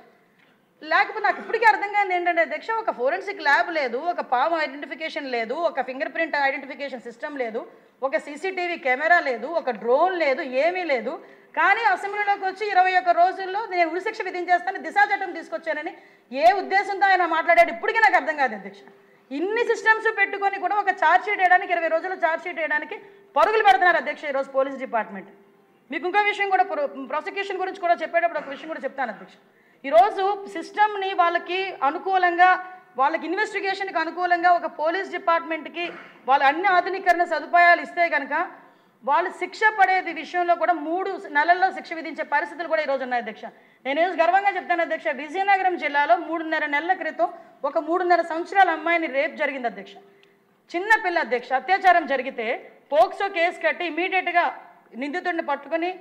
లేకపోతే నాకు ఇప్పటికీ అర్థం కాదు ఏంటంటే అధ్యక్ష, ఒక ఫోరెన్సిక్ ల్యాబ్ లేదు, ఒక పామ్ ఐడెంటిఫికేషన్ లేదు, ఒక ఫింగర్ ప్రింట్ ఐడెంటిఫికేషన్ సిస్టమ్ లేదు, ఒక సీసీటీవీ కెమెరా లేదు, ఒక డ్రోన్ లేదు, ఏమీ లేదు. కానీ అసెంబ్లీలోకి వచ్చి 21 రోజుల్లో నేను ఉరిశిక్ష విధించేస్తాను, దిశా చట్టం తీసుకొచ్చానని ఏ ఉద్దేశంతో ఆయన మాట్లాడాడు ఇప్పటికీ నాకు అర్థం కాదు అధ్యక్ష. ఇన్ని సిస్టమ్స్ పెట్టుకొని కూడా ఒక ఛార్జ్ షీట్ వేయడానికి 20 రోజులు ఛార్జ్ షీట్ వేయడానికి పరుగులు పెడుతున్నారు అధ్యక్ష ఈరోజు పోలీస్ డిపార్ట్మెంట్. మీకు ఇంకో విషయం కూడా ప్రాసిక్యూషన్ గురించి కూడా చెప్పేటప్పుడు ఒక విషయం కూడా చెప్తాను అధ్యక్ష. ఈరోజు సిస్టమ్ని వాళ్ళకి అనుకూలంగా వాళ్ళకి ఇన్వెస్టిగేషన్కి అనుకూలంగా ఒక పోలీస్ డిపార్ట్మెంట్కి వాళ్ళు అన్ని ఆధునీకరణ సదుపాయాలు ఇస్తే కనుక వాళ్ళు శిక్ష పడేది విషయంలో కూడా 3 నెలల్లో శిక్ష విధించే పరిస్థితులు కూడా ఈరోజు ఉన్నాయి అధ్యక్ష. నేను ఈరోజు గర్వంగా చెప్తాను అధ్యక్ష, విజయనగరం జిల్లాలో 3.5 నెలల క్రితం ఒక 3.5 సంవత్సరాల అమ్మాయిని రేప్ జరిగింది అధ్యక్ష. చిన్న పిల్ల అధ్యక్ష, అత్యాచారం జరిగితే పోక్సో కేసు కట్టి ఇమీడియట్గా నిందితుడిని పట్టుకొని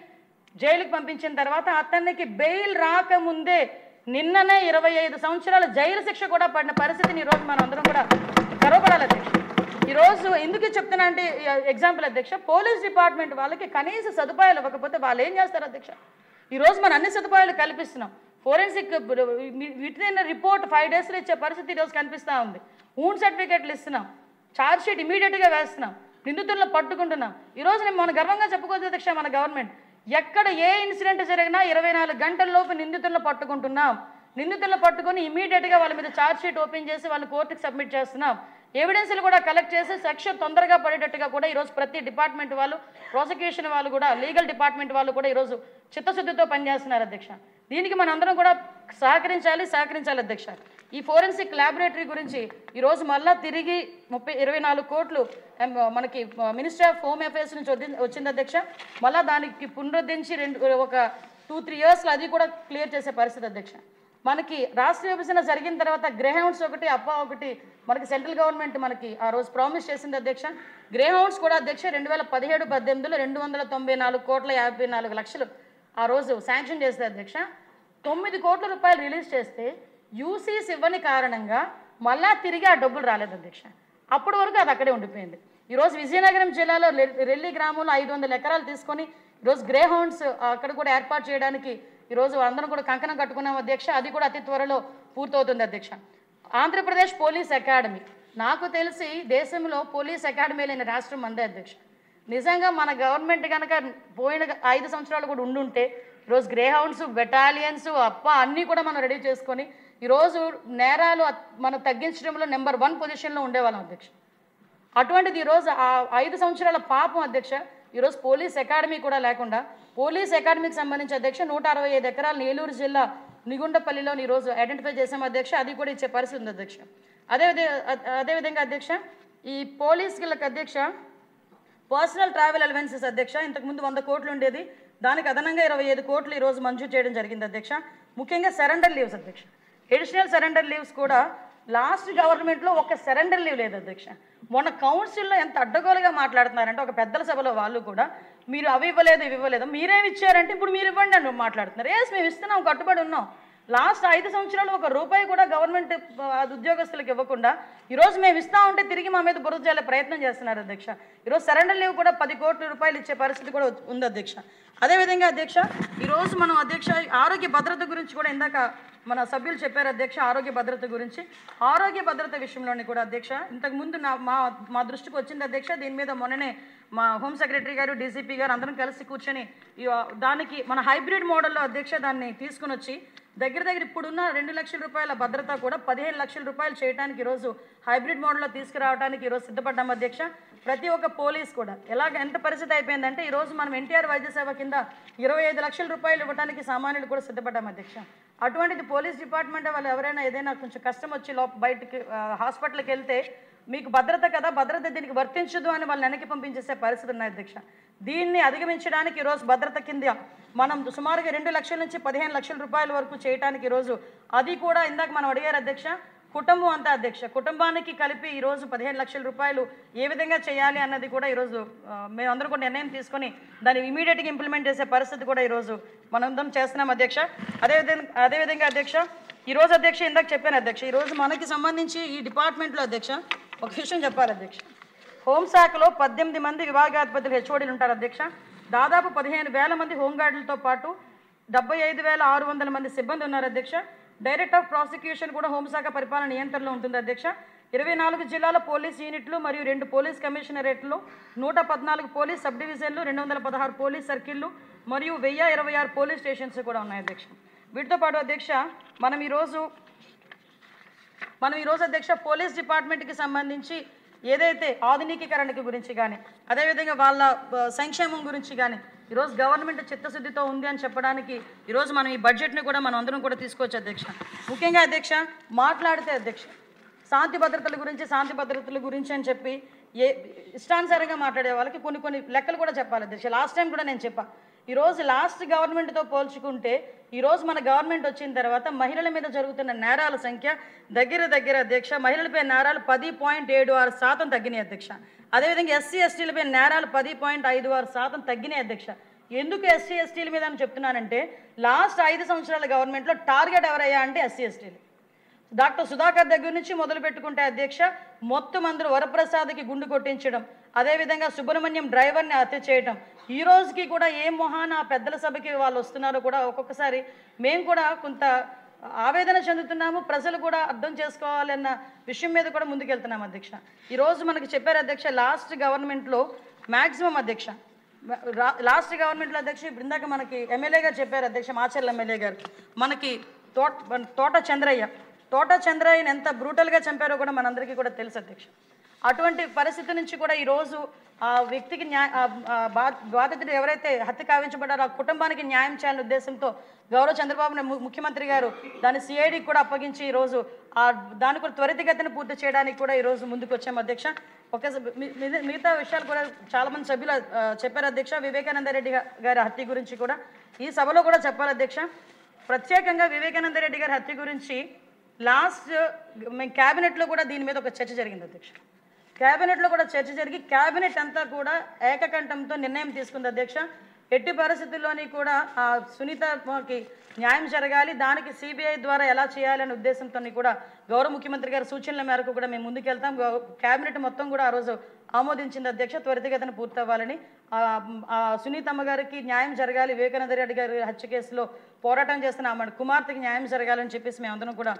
జైలుకి పంపించిన తర్వాత అతనికి బెయిల్ రాకముందే నిన్ననే 25 సంవత్సరాల జైలు శిక్ష కూడా పడిన పరిస్థితిని ఈరోజు మనం అందరం కూడా గర్వపడాలి అధ్యక్ష. ఈరోజు ఎందుకు చెప్తున్నా అంటే ఎగ్జాంపుల్ అధ్యక్ష, పోలీస్ డిపార్ట్మెంట్ వాళ్ళకి కనీస సదుపాయాలు ఇవ్వకపోతే వాళ్ళు ఏం చేస్తారు అధ్యక్ష? ఈరోజు మనం అన్ని సదుపాయాలు కల్పిస్తున్నాం. ఫోరెన్సిక్ విత్ ఇన్ రిపోర్ట్ 5 డేస్లో ఇచ్చే పరిస్థితి ఈరోజు కనిపిస్తూ ఉంది. ఊన్ సర్టిఫికేట్లు ఇస్తున్నాం, ఛార్జ్ షీట్ ఇమీడియట్గా వేస్తున్నాం, నిందితులను పట్టుకుంటున్నాం. ఈరోజు నేను మన గర్వంగా చెప్పుకోవచ్చు అధ్యక్ష, మన గవర్నమెంట్ ఎక్కడ ఏ ఇన్సిడెంట్ జరిగినా 24 గంటల లోపు నిందితులను పట్టుకుంటున్నాం. నిందితులను పట్టుకొని ఇమీడియట్గా వాళ్ళ మీద ఛార్జ్ షీట్ ఓపెన్ చేసి వాళ్ళ కోర్టుకి సబ్మిట్ చేస్తున్నాం. ఎవిడెన్స్లు కూడా కలెక్ట్ చేసి శిక్ష తొందరగా పడేటట్టుగా కూడా ఈరోజు ప్రతి డిపార్ట్మెంట్ వాళ్ళు, ప్రాసిక్యూషన్ వాళ్ళు కూడా, లీగల్ డిపార్ట్మెంట్ వాళ్ళు కూడా ఈరోజు చిత్తశుద్ధితో పనిచేస్తున్నారు అధ్యక్ష. దీనికి మన అందరం కూడా సహకరించాలి అధ్యక్ష. ఈ ఫోరెన్సిక్ ల్యాబొరేటరీ గురించి ఈరోజు మళ్ళా తిరిగి 24 కోట్లు మనకి మినిస్ట్రీ ఆఫ్ హోమ్ అఫేర్స్ నుంచి వచ్చింది అధ్యక్ష. మళ్ళీ దానికి పునరుద్ధరించి ఒక 2-3 ఇయర్స్లో అది కూడా క్లియర్ చేసే పరిస్థితి అధ్యక్ష. మనకి రాష్ట్ర విభజన జరిగిన తర్వాత గ్రేహౌండ్స్ ఒకటి, అప్పా ఒకటి మనకి సెంట్రల్ గవర్నమెంట్ మనకి ఆ రోజు ప్రామిస్ చేసింది అధ్యక్ష. గ్రేహౌండ్స్ కూడా అధ్యక్ష 2017-18లో 294,54,00,000 ఆ రోజు శాంక్షన్ చేస్తే అధ్యక్ష. 9 కోట్ల రూపాయలు రిలీజ్ చేస్తే యూసీస్ ఇవ్వని కారణంగా మళ్ళా తిరిగి ఆ డబ్బులు రాలేదు అధ్యక్ష. అప్పటి వరకు అది అక్కడే ఉండిపోయింది. ఈరోజు విజయనగరం జిల్లాలో రెల్లి గ్రామంలో 500 ఎకరాలు తీసుకొని ఈరోజు గ్రేహౌండ్స్ అక్కడ కూడా ఏర్పాటు చేయడానికి ఈరోజు అందరం కూడా కంకణం కట్టుకున్నాం అధ్యక్ష. అది కూడా అతి త్వరలో పూర్తవుతుంది అధ్యక్ష. ఆంధ్రప్రదేశ్ పోలీస్ అకాడమీ, నాకు తెలిసి దేశంలో పోలీస్ అకాడమీ లేని రాష్ట్రం మందే అధ్యక్ష. నిజంగా మన గవర్నమెంట్ కనుక పోయిన 5 సంవత్సరాలు కూడా ఉండుంటే ఈరోజు గ్రేహౌండ్స్, బెటాలియన్స్, అన్నీ కూడా మనం రెడీ చేసుకొని ఈరోజు నేరాలు మనం తగ్గించడంలో నెంబర్ 1 పొజిషన్లో ఉండేవాళ్ళం అధ్యక్ష. అటువంటిది ఈరోజు ఆ 5 సంవత్సరాల పాపం అధ్యక్ష ఈరోజు పోలీస్ అకాడమీ కూడా లేకుండా, పోలీస్ అకాడమీకి సంబంధించి అధ్యక్ష 165 ఎకరాలు ఏలూరు జిల్లా నిగుండపల్లిలో ఈరోజు ఐడెంటిఫై చేసాం అధ్యక్ష. అది కూడా ఇచ్చే పరిస్థితి ఉంది అధ్యక్ష. అదేవిధంగా అధ్యక్ష ఈ పోలీసులకు అధ్యక్ష పర్సనల్ ట్రావెల్ అలవెన్సెస్ అధ్యక్ష ఇంతకుముందు 100 కోట్లు ఉండేది, దానికి అదనంగా 25 కోట్లు ఈరోజు మంజూరు చేయడం జరిగింది అధ్యక్ష. ముఖ్యంగా సరెండర్ లీవ్స్ అధ్యక్ష, ఎడిషనల్ సరెండర్ లీవ్స్ కూడా లాస్ట్ గవర్నమెంట్లో ఒక సరెండర్ లీవ్ లేదు అధ్యక్ష. మొన్న కౌన్సిల్లో ఎంత అడ్డగోలుగా మాట్లాడుతున్నారంటే ఒక పెద్దల సభలో వాళ్ళు కూడా మీరు అవి ఇవ్వలేదు, ఇవి ఇవ్వలేదు, మీరేమి ఇచ్చారంటే ఇప్పుడు మీరు ఇవ్వండి అని మాట్లాడుతున్నారు. మేము ఇస్తున్నాం, కట్టుబడి ఉన్నాం. లాస్ట్ 5 సంవత్సరాలు ఒక రూపాయి కూడా గవర్నమెంట్ ఉద్యోగస్తులకు ఇవ్వకుండా ఈరోజు మేము ఇస్తా ఉంటే తిరిగి మా మీద బురద చేయాలి ప్రయత్నం చేస్తున్నారు అధ్యక్ష. ఈరోజు సరెండర్ లీవ్ కూడా 10 కోట్ల రూపాయలు ఇచ్చే పరిస్థితి కూడా ఉంది అధ్యక్ష. అదేవిధంగా అధ్యక్ష ఈరోజు మనం అధ్యక్ష ఆరోగ్య భద్రత గురించి కూడా ఇందాక మన సభ్యులు చెప్పారు అధ్యక్ష. ఆరోగ్య భద్రత గురించి, ఆరోగ్య భద్రత విషయంలోని కూడా అధ్యక్ష ఇంతకుముందు మా దృష్టికి వచ్చింది అధ్యక్ష. దీని మీద మొన్ననే మా హోమ్ సెక్రటరీ గారు, డీసీపీ గారు అందరం కలిసి కూర్చొని దానికి మన హైబ్రిడ్ మోడల్లో అధ్యక్ష దాన్ని తీసుకుని వచ్చి దగ్గర ఇప్పుడున్న 2 లక్షల రూపాయల భద్రత కూడా 15 లక్షల రూపాయలు చేయడానికి ఈరోజు హైబ్రిడ్ మోడల్లో తీసుకురావడానికి ఈరోజు సిద్ధపడ్డాం అధ్యక్ష. ప్రతి ఒక్క పోలీస్ కూడా ఎంత పరిస్థితి అయిపోయిందంటే ఈరోజు మనం ఎన్టీఆర్ వైద్య సేవ కింద 25 లక్షల రూపాయలు ఇవ్వడానికి సామాన్యులు కూడా సిద్ధపడ్డాం అధ్యక్ష. అటువంటిది పోలీస్ డిపార్ట్మెంట్ వాళ్ళు ఎవరైనా ఏదైనా కొంచెం కష్టం వచ్చి బయటకి హాస్పిటల్కి వెళ్తే మీకు భద్రత కదా, భద్రత దీనికి వర్తించదు అని వాళ్ళు వెనక్కి పంపించేసే పరిస్థితి ఉన్నాయి అధ్యక్ష. దీన్ని అధిగమించడానికి ఈరోజు భద్రత కింద మనం సుమారుగా 2 లక్షల నుంచి 15 లక్షల రూపాయల వరకు చేయడానికి ఈరోజు అది కూడా ఇందాక మనం అడిగారు అధ్యక్ష. కుటుంబం అంతా అధ్యక్ష, కుటుంబానికి కలిపి ఈరోజు 15 లక్షల రూపాయలు ఏ విధంగా చేయాలి అన్నది కూడా ఈరోజు మేమందరూ కూడా నిర్ణయం తీసుకొని దాన్ని ఇమీడియట్గా ఇంప్లిమెంట్ చేసే పరిస్థితి కూడా ఈరోజు మనందరం చేస్తున్నాం అధ్యక్ష. అదేవిధంగా అధ్యక్ష ఈరోజు అధ్యక్ష ఇందాక చెప్పాను అధ్యక్ష, ఈరోజు మనకి సంబంధించి ఈ డిపార్ట్మెంట్లో అధ్యక్ష ఒక విషయం చెప్పాలి అధ్యక్ష. హోంశాఖలో 18 మంది విభాగాధిపతులు హెచ్ఓడీలు ఉంటారు అధ్యక్ష. దాదాపు 15,000 మంది హోంగార్డులతో పాటు 75,600 మంది సిబ్బంది ఉన్నారు అధ్యక్ష. డైరెక్టర్ ఆఫ్ ప్రాసిక్యూషన్ కూడా హోంశాఖ పరిపాలన నియంత్రణలో ఉంటుంది అధ్యక్ష. 24 జిల్లాల పోలీస్ యూనిట్లు మరియు 2 పోలీస్ కమిషనరేట్లు, 114 పోలీస్ సబ్ డివిజన్లు, 216 పోలీస్ సర్కిళ్ళు మరియు 1026 పోలీస్ స్టేషన్స్ కూడా ఉన్నాయి అధ్యక్ష. వీటితో పాటు అధ్యక్ష మనం ఈరోజు అధ్యక్ష పోలీస్ డిపార్ట్మెంట్కి సంబంధించి ఏదైతే ఆధునికీకరణకి గురించి కానీ అదేవిధంగా వాళ్ళ సంక్షేమం గురించి కానీ ఈరోజు గవర్నమెంట్ చిత్తశుద్ధితో ఉంది అని చెప్పడానికి ఈరోజు మనం ఈ బడ్జెట్ని కూడా మనం అందరం కూడా తీసుకోవచ్చు అధ్యక్ష. ముఖ్యంగా అధ్యక్ష మాట్లాడితే అధ్యక్ష శాంతి భద్రతల గురించి అని చెప్పి ఇష్టానుసారంగా మాట్లాడే వాళ్ళకి కొన్ని లెక్కలు కూడా చెప్పాలి అధ్యక్ష. లాస్ట్ టైం కూడా నేను చెప్పాను. ఈరోజు లాస్ట్ గవర్నమెంట్తో పోల్చుకుంటే ఈరోజు మన గవర్నమెంట్ వచ్చిన తర్వాత మహిళల మీద జరుగుతున్న నేరాల సంఖ్య దగ్గర అధ్యక్ష మహిళలపై నేరాలు 10.76% తగ్గినాయి అధ్యక్ష. అదేవిధంగా ఎస్సీ ఎస్టీలపై నేరాలు 10.56% తగ్గినాయి అధ్యక్ష. ఎందుకు ఎస్సీ ఎస్టీల మీద అని చెప్తున్నానంటే లాస్ట్ 5 సంవత్సరాల గవర్నమెంట్లో టార్గెట్ ఎవరయ్యా అంటే ఎస్సీ ఎస్టీలు. డాక్టర్ సుధాకర్ దగ్గర నుంచి మొదలు పెట్టుకుంటే అధ్యక్ష మొత్తం అందరూ వరప్రసాద్కి గుండు కొట్టించడం, అదేవిధంగా సుబ్రహ్మణ్యం డ్రైవర్ని హత్య చేయడం, ఈ రోజుకి కూడా ఏ మొహాన పెద్దల సభకి వాళ్ళు వస్తున్నారో కూడా ఒక్కొక్కసారి మేము కూడా కొంత ఆవేదన చెందుతున్నాము. ప్రజలు కూడా అర్థం చేసుకోవాలన్న విషయం మీద కూడా ముందుకెళ్తున్నాం అధ్యక్ష. ఈరోజు మనకి చెప్పారు అధ్యక్ష లాస్ట్ గవర్నమెంట్లో మ్యాక్సిమం అధ్యక్ష లాస్ట్ గవర్నమెంట్లో అధ్యక్ష బృందాక మనకి ఎమ్మెల్యే గారు చెప్పారు అధ్యక్ష మాచర్ల ఎమ్మెల్యే గారు మనకి తోట చంద్రయ్యని ఎంత బ్రూటల్గా చంపారో కూడా మనందరికీ కూడా తెలుసు అధ్యక్ష. అటువంటి పరిస్థితి నుంచి కూడా ఈరోజు ఆ వ్యక్తికి బాధితుడు ఎవరైతే హత్య కావించబడ్డారో ఆ కుటుంబానికి న్యాయం చేయాలనే ఉద్దేశంతో గౌరవ చంద్రబాబు ముఖ్యమంత్రి గారు దాన్ని సిఐడికి కూడా అప్పగించి ఈరోజు దాన్ని కూడా త్వరితగతిన పూర్తి చేయడానికి కూడా ఈరోజు ముందుకు వచ్చాము అధ్యక్ష. మిగతా విషయాలు కూడా చాలామంది సభ్యులు చెప్పారు అధ్యక్ష. వివేకానంద రెడ్డి గారి హత్య గురించి కూడా ఈ సభలో కూడా చెప్పాలి అధ్యక్ష. ప్రత్యేకంగా వివేకానంద రెడ్డి గారి హత్య గురించి లాస్ట్ మేము క్యాబినెట్లో కూడా దీని మీద ఒక చర్చ జరిగింది అధ్యక్ష. క్యాబినెట్లో కూడా చర్చ జరిగి క్యాబినెట్ అంతా కూడా ఏకకంఠంతో నిర్ణయం తీసుకుంది అధ్యక్ష. ఎట్టి పరిస్థితుల్లోని కూడా ఆ సునీతకి న్యాయం జరగాలి, దానికి సిబిఐ ద్వారా ఎలా చేయాలనే ఉద్దేశంతో కూడా గౌరవ ముఖ్యమంత్రి గారి సూచనల మేరకు కూడా మేము ముందుకెళ్తాం. క్యాబినెట్ మొత్తం కూడా ఆ రోజు ఆమోదించింది అధ్యక్ష త్వరితగతిన పూర్తవ్వాలని. సునీతమ్మ గారికి న్యాయం జరగాలి, వివేకానంద రెడ్డి గారి హత్య కేసులో పోరాటం చేస్తున్న ఆమె కుమార్తెకి న్యాయం జరగాలని చెప్పేసి మేము అందరం కూడా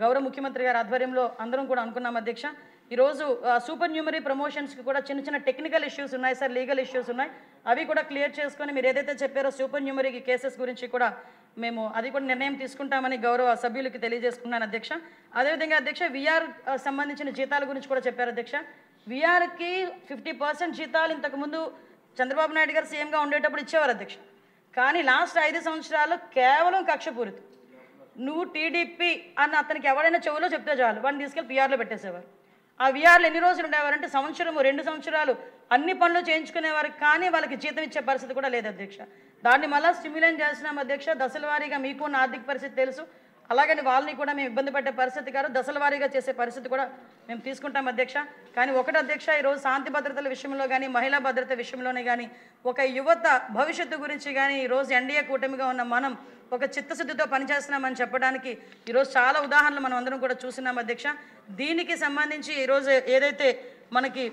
గౌరవ ముఖ్యమంత్రి గారి ఆధ్వర్యంలో అందరం కూడా అనుకున్నాం అధ్యక్ష. ఈరోజు సూపర్ న్యూమరీ ప్రమోషన్స్కి కూడా చిన్న టెక్నికల్ ఇష్యూస్ ఉన్నాయి సార్, లీగల్ ఇష్యూస్ ఉన్నాయి, అవి కూడా క్లియర్ చేసుకొని మీరు ఏదైతే చెప్పారో సూపర్ న్యూమరీ కేసెస్ గురించి కూడా మేము అది కూడా నిర్ణయం తీసుకుంటామని గౌరవ సభ్యులకి తెలియజేసుకున్నాను అధ్యక్ష. అదేవిధంగా అధ్యక్ష విఆర్ సంబంధించిన జీతాల గురించి కూడా చెప్పారు అధ్యక్ష. విఆర్కి 50% జీతాలు ఇంతకుముందు చంద్రబాబు నాయుడు గారు సీఎంగా ఉండేటప్పుడు ఇచ్చేవారు అధ్యక్ష. కానీ లాస్ట్ 5 సంవత్సరాలు కేవలం కక్షపూరితం. నువ్వు టీడీపీ అని అతనికి ఎవరైనా చెవులో చెప్తే చాలు వాడిని తీసుకెళ్ళి పిఆర్లో పెట్టేసేవారు. ఆ విఆర్లు ఎన్ని రోజులు ఉండేవారంటే సంవత్సరం 2 సంవత్సరాలు అన్ని పనులు చేయించుకునేవారు, కానీ వాళ్ళకి జీతం ఇచ్చే పరిస్థితి కూడా లేదు అధ్యక్ష. దాన్ని మళ్ళీ స్టిమ్యులేట్ చేస్తున్నాం అధ్యక్ష. దశల వారీగా మీకు ఉన్న ఆర్థిక పరిస్థితి తెలుసు, అలాగని వాళ్ళని కూడా మేము ఇబ్బంది పడే పరిస్థితి కాదు, దశల వారీగా చేసే పరిస్థితి కూడా మేము తీసుకుంటాం అధ్యక్ష. కానీ ఒకటి అధ్యక్ష, ఈరోజు శాంతి భద్రతల విషయంలో కానీ మహిళా భద్రత విషయంలోనే కానీ ఒక యువత భవిష్యత్తు గురించి కానీ ఈరోజు ఎన్డీఏ కూటమిగా ఉన్న మనం ఒక చిత్తశుద్ధితో పనిచేస్తున్నామని చెప్పడానికి ఈరోజు చాలా ఉదాహరణలు మనం అందరం కూడా చూస్తున్నాం అధ్యక్ష. దీనికి సంబంధించి ఈరోజు ఏదైతే మనకి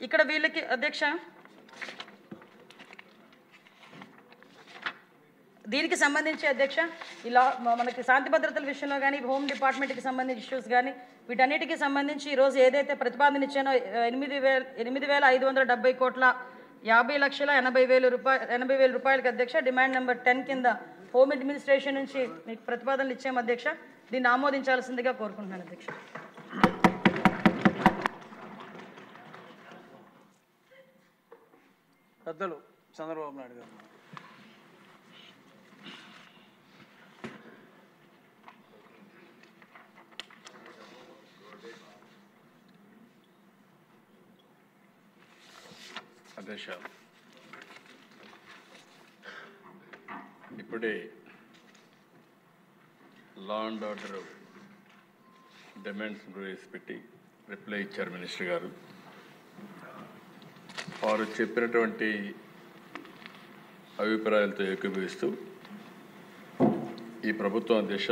ఇక్కడ వీళ్ళకి అధ్యక్ష దీనికి సంబంధించి అధ్యక్ష ఇలా మనకి శాంతి భద్రతల విషయంలో కానీ హోమ్ డిపార్ట్మెంట్కి సంబంధించి ఇష్యూస్ కానీ వీటన్నిటికీ సంబంధించి ఈరోజు ఏదైతే ప్రతిపాదన ఇచ్చానో 8,50,50,80,80,000 రూపాయలకి అధ్యక్ష డిమాండ్ నెంబర్ 10 కింద హోమ్ అడ్మినిస్ట్రేషన్ నుంచి మీకు ప్రతిపాదనలు ఇచ్చాము అధ్యక్ష. దీన్ని ఆమోదించాల్సిందిగా కోరుకుంటున్నాను అధ్యక్ష. పెద్దలు చంద్రబాబు నాయుడు గారు. అధ్యక్ష, ఇప్పుడే లా అండ్ ఆర్డర్ డిమాండ్స్ ప్రవేశపెట్టి రిప్లై ఇచ్చారు మినిస్టర్ గారు. వారు చెప్పినటువంటి అభిప్రాయాలతో ఏకీభవిస్తూ ఈ ప్రభుత్వం అధ్యక్ష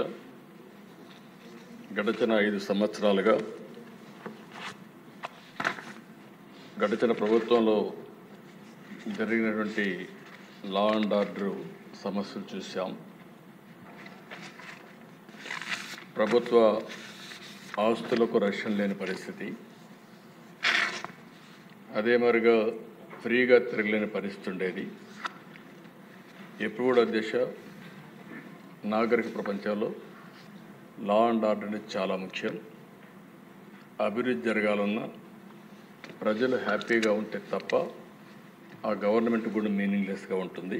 గడిచిన 5 సంవత్సరాలుగా గడిచిన ప్రభుత్వంలో జరిగినటువంటి లా అండ్ ఆర్డర్ సమస్యలు చూసాం. ప్రభుత్వ ఆస్తులకు రక్షణ లేని పరిస్థితి, అదే మరిగా ఫ్రీగా తిరగలేని పరిస్థితి ఉండేది. ఎప్పుడు కూడా అధ్యక్ష, నాగరిక ప్రపంచంలో లా అండ్ ఆర్డర్ అనేది చాలా ముఖ్యం. అభివృద్ధి జరగాలన్నా ప్రజలు హ్యాపీగా ఉంటే తప్ప ఆ గవర్నమెంట్ కూడా మీనింగ్లెస్గా ఉంటుంది.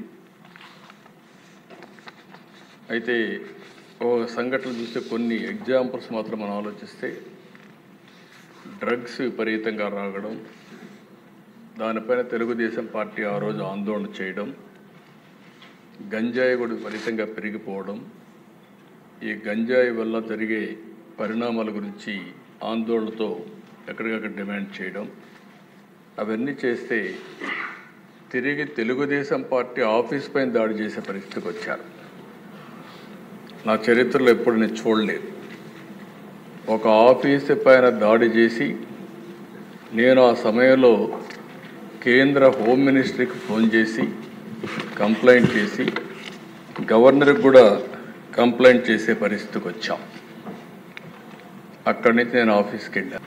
అయితే ఓ సంఘటనలు చూస్తే కొన్ని ఎగ్జాంపుల్స్ మాత్రం మనం ఆలోచిస్తే, డ్రగ్స్ విపరీతంగా రాగడం, దానిపైన తెలుగుదేశం పార్టీ ఆ రోజు ఆందోళన చేయడం, గంజాయి కూడా విపరీతంగా పెరిగిపోవడం, ఈ గంజాయి వల్ల జరిగే పరిణామాల గురించి ఆందోళనతో ఎక్కడికక్కడ డిమాండ్ చేయడం, అవన్నీ చేస్తే తిరిగి తెలుగుదేశం పార్టీ ఆఫీస్ పైన దాడి చేసే పరిస్థితికి వచ్చారు. నా చరిత్రలో ఎప్పుడు నేను చూడలేదు. ఒక ఆఫీసు పైన దాడి చేసి, నేను ఆ సమయంలో కేంద్ర హోమ్ మినిస్ట్రీకి ఫోన్ చేసి కంప్లైంట్ చేసి గవర్నర్కి కూడా కంప్లైంట్ చేసే పరిస్థితికి వచ్చాం. అక్కడి నుంచి నేను ఆఫీస్కి వెళ్ళాను.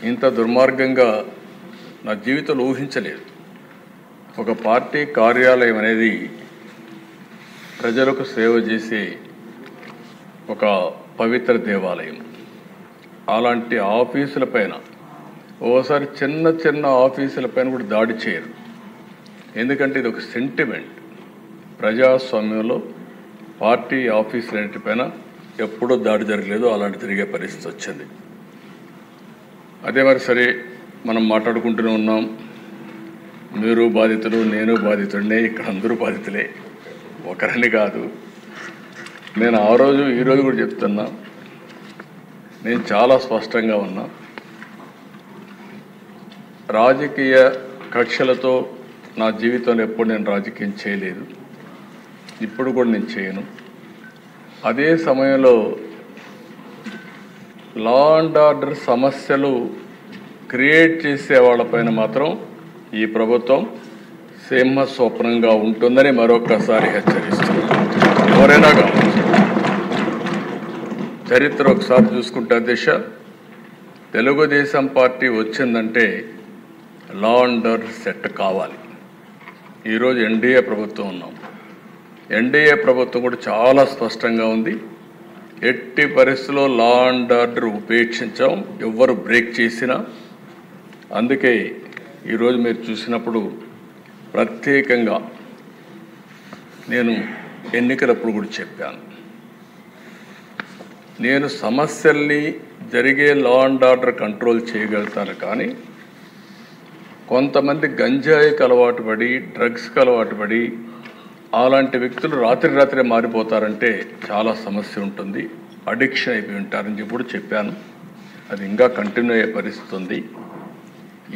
ఇంత దుర్మార్గంగా నా జీవితంలో ఊహించలేదు. ఒక పార్టీ కార్యాలయం అనేది ప్రజలకు సేవ చేసే ఒక పవిత్ర దేవాలయం. అలాంటి ఆఫీసుల పైన ఓసారి చిన్న చిన్న ఆఫీసుల పైన కూడా దాడి చేయరు. ఎందుకంటే ఇది ఒక సెంటిమెంట్. ప్రజాస్వామ్యంలో పార్టీ ఆఫీసులన్నిటిపైన ఎప్పుడూ దాడి జరగలేదు, అలాంటి జరిగే పరిస్థితి వచ్చింది. అదే మరి సరే, మనం మాట్లాడుకుంటూనే ఉన్నాం. మీరు బాధితులు, నేను బాధితుడినే, ఇక్కడ అందరూ బాధితులే, ఒకరని కాదు. నేను ఆ రోజు ఈరోజు కూడా చెప్తున్నా, నేను చాలా స్పష్టంగా ఉన్నా. రాజకీయ కక్షలతో నా జీవితంలో ఎప్పుడు నేను రాజకీయం చేయలేదు, ఇప్పుడు కూడా నేను చేయను. అదే సమయంలో లా అండ్ ఆర్డర్ సమస్యలు క్రియేట్ చేసే వాళ్ళపైన మాత్రం ఈ ప్రభుత్వం సింహ స్వప్నంగా ఉంటుందని మరొకసారి హెచ్చరిస్తుంది. ఎవరైనా కావచ్చు. చరిత్ర ఒకసారి చూసుకుంటే దిశ, తెలుగుదేశం పార్టీ వచ్చిందంటే లా అండ్ ఆర్డర్ సెట్ కావాలి. ఈరోజు ఎన్డీఏ ప్రభుత్వం ఉన్నాం. ఎన్డీఏ ప్రభుత్వం కూడా చాలా స్పష్టంగా ఉంది. ఎట్టి పరిస్థితుల్లో లా అండ్ ఆర్డర్ ఉపేక్షించాం, ఎవరు బ్రేక్ చేసినా. అందుకే ఈరోజు మీరు చూసినప్పుడు ప్రత్యేకంగా నేను ఎన్నికలప్పుడు కూడా చెప్పాను, నేను సమస్యల్ని జరిగే లా అండ్ ఆర్డర్ కంట్రోల్ చేయగలుగుతాను, కానీ కొంతమంది గంజాయికి అలవాటు పడి, డ్రగ్స్కి అలవాటు పడి అలాంటి వ్యక్తులు రాత్రి మారిపోతారంటే చాలా సమస్య ఉంటుంది, అడిక్షన్ అయిపోయి ఉంటారని చెప్పి చెప్పాను. అది ఇంకా కంటిన్యూ అయ్యే పరిస్థితి ఉంది.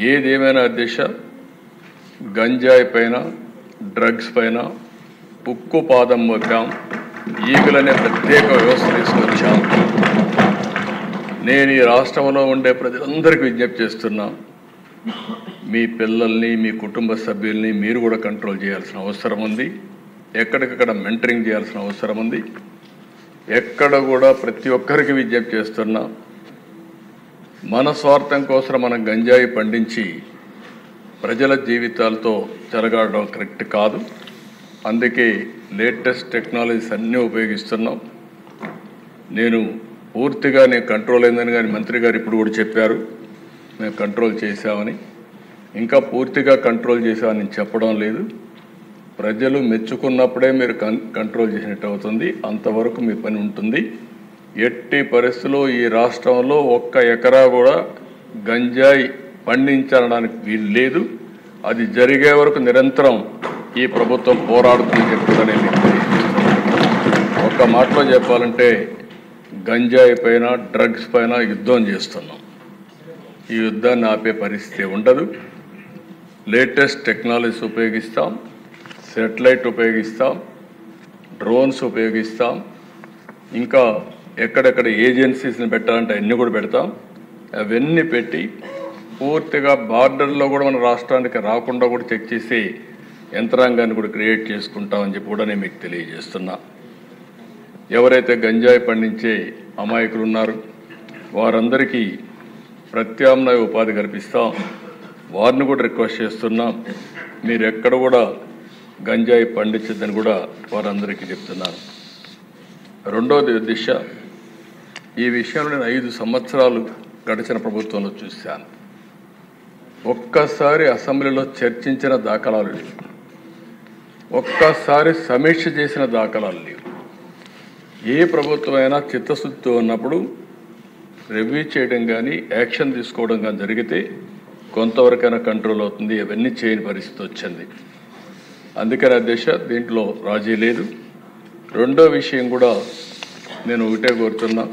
ఏదేమైనా అధ్యక్ష, గంజాయి పైన, డ్రగ్స్ పైన ఉక్కు పాదం మోపాం. ఈగలనే ప్రత్యేక వ్యవస్థ తీసుకొచ్చాం. నేను ఈ రాష్ట్రంలో ఉండే ప్రజలందరికీ విజ్ఞప్తి చేస్తున్నా, మీ పిల్లల్ని, మీ కుటుంబ సభ్యుల్ని మీరు కూడా కంట్రోల్ చేయాల్సిన అవసరం ఉంది. ఎక్కడికక్కడ మెంటరింగ్ చేయాల్సిన అవసరం ఉంది. ఎక్కడ కూడా ప్రతి ఒక్కరికి విజ్ఞప్తి చేస్తున్నా, మన స్వార్థం కోసం మనం గంజాయి పండించి ప్రజల జీవితాలతో చెలగాడడం కరెక్ట్ కాదు. అందుకే లేటెస్ట్ టెక్నాలజీస్ అన్నీ ఉపయోగిస్తున్నాం. నేను పూర్తిగా కంట్రోల్ అయిందని కానీ మంత్రి గారు ఇప్పుడు కూడా చెప్పారు, మేము కంట్రోల్ చేశామని. ఇంకా పూర్తిగా కంట్రోల్ చేశామని నేను చెప్పడం లేదు. ప్రజలు మెచ్చుకున్నప్పుడే మీరు కంట్రోల్ చేసినట్టు అవుతుంది, అంతవరకు మీ పని ఉంటుంది. ఎట్టి పరిస్థితుల్లో ఈ రాష్ట్రంలో ఒక్క ఎకరా కూడా గంజాయి పండించడానికి వీలు లేదు. అది జరిగే వరకు నిరంతరం ఈ ప్రభుత్వం పోరాడుతుందని చెప్తుందని మీకు తెలియజేస్తున్నాను. ఒక్క మాటలో చెప్పాలంటే గంజాయి పైన, డ్రగ్స్ పైన యుద్ధం చేస్తున్నాం. ఈ యుద్ధాన్ని ఆపే పరిస్థితి ఉండదు. లేటెస్ట్ టెక్నాలజీస్ ఉపయోగిస్తాం, సెటిలైట్ ఉపయోగిస్తాం, డ్రోన్స్ ఉపయోగిస్తాం, ఇంకా ఎక్కడెక్కడ ఏజెన్సీస్ని పెట్టాలంటే అన్నీ కూడా పెడతాం. అవన్నీ పెట్టి పూర్తిగా బార్డర్లో కూడా మన రాష్ట్రానికి రాకుండా కూడా చెక్ చేసి యంత్రాంగాన్ని కూడా క్రియేట్ చేసుకుంటామని చెప్పి కూడా నేను మీకు తెలియజేస్తున్నా. ఎవరైతే గంజాయి పండించే అమాయకులు ఉన్నారు వారందరికీ ప్రత్యామ్నాయ ఉపాధి కల్పిస్తాం. వారిని కూడా రిక్వెస్ట్ చేస్తున్నాం, మీరు ఎక్కడ కూడా గంజాయి పండించద్దని కూడా వారందరికీ చెప్తున్నాను. రెండోది దిశ, ఈ విషయంలో నేను 5 సంవత్సరాలు గడిచిన ప్రభుత్వంలో చూశాను. ఒక్కసారి అసెంబ్లీలో చర్చించిన దాఖలాలు లేవు, ఒక్కసారి సమీక్ష చేసిన దాఖలాలు లేవు. ఏ ప్రభుత్వమైనా చిత్తశుద్ధితో ఉన్నప్పుడు రివ్యూ చేయడం కానీ యాక్షన్ తీసుకోవడం కానీ జరిగితే కొంతవరకైనా కంట్రోల్ అవుతుంది. అవన్నీ చేయని పరిస్థితి వచ్చింది. అందుకని అధ్యక్ష దీంట్లో రాజీ లేదు. రెండో విషయం కూడా నేను ఒకటే కోరుతున్నా,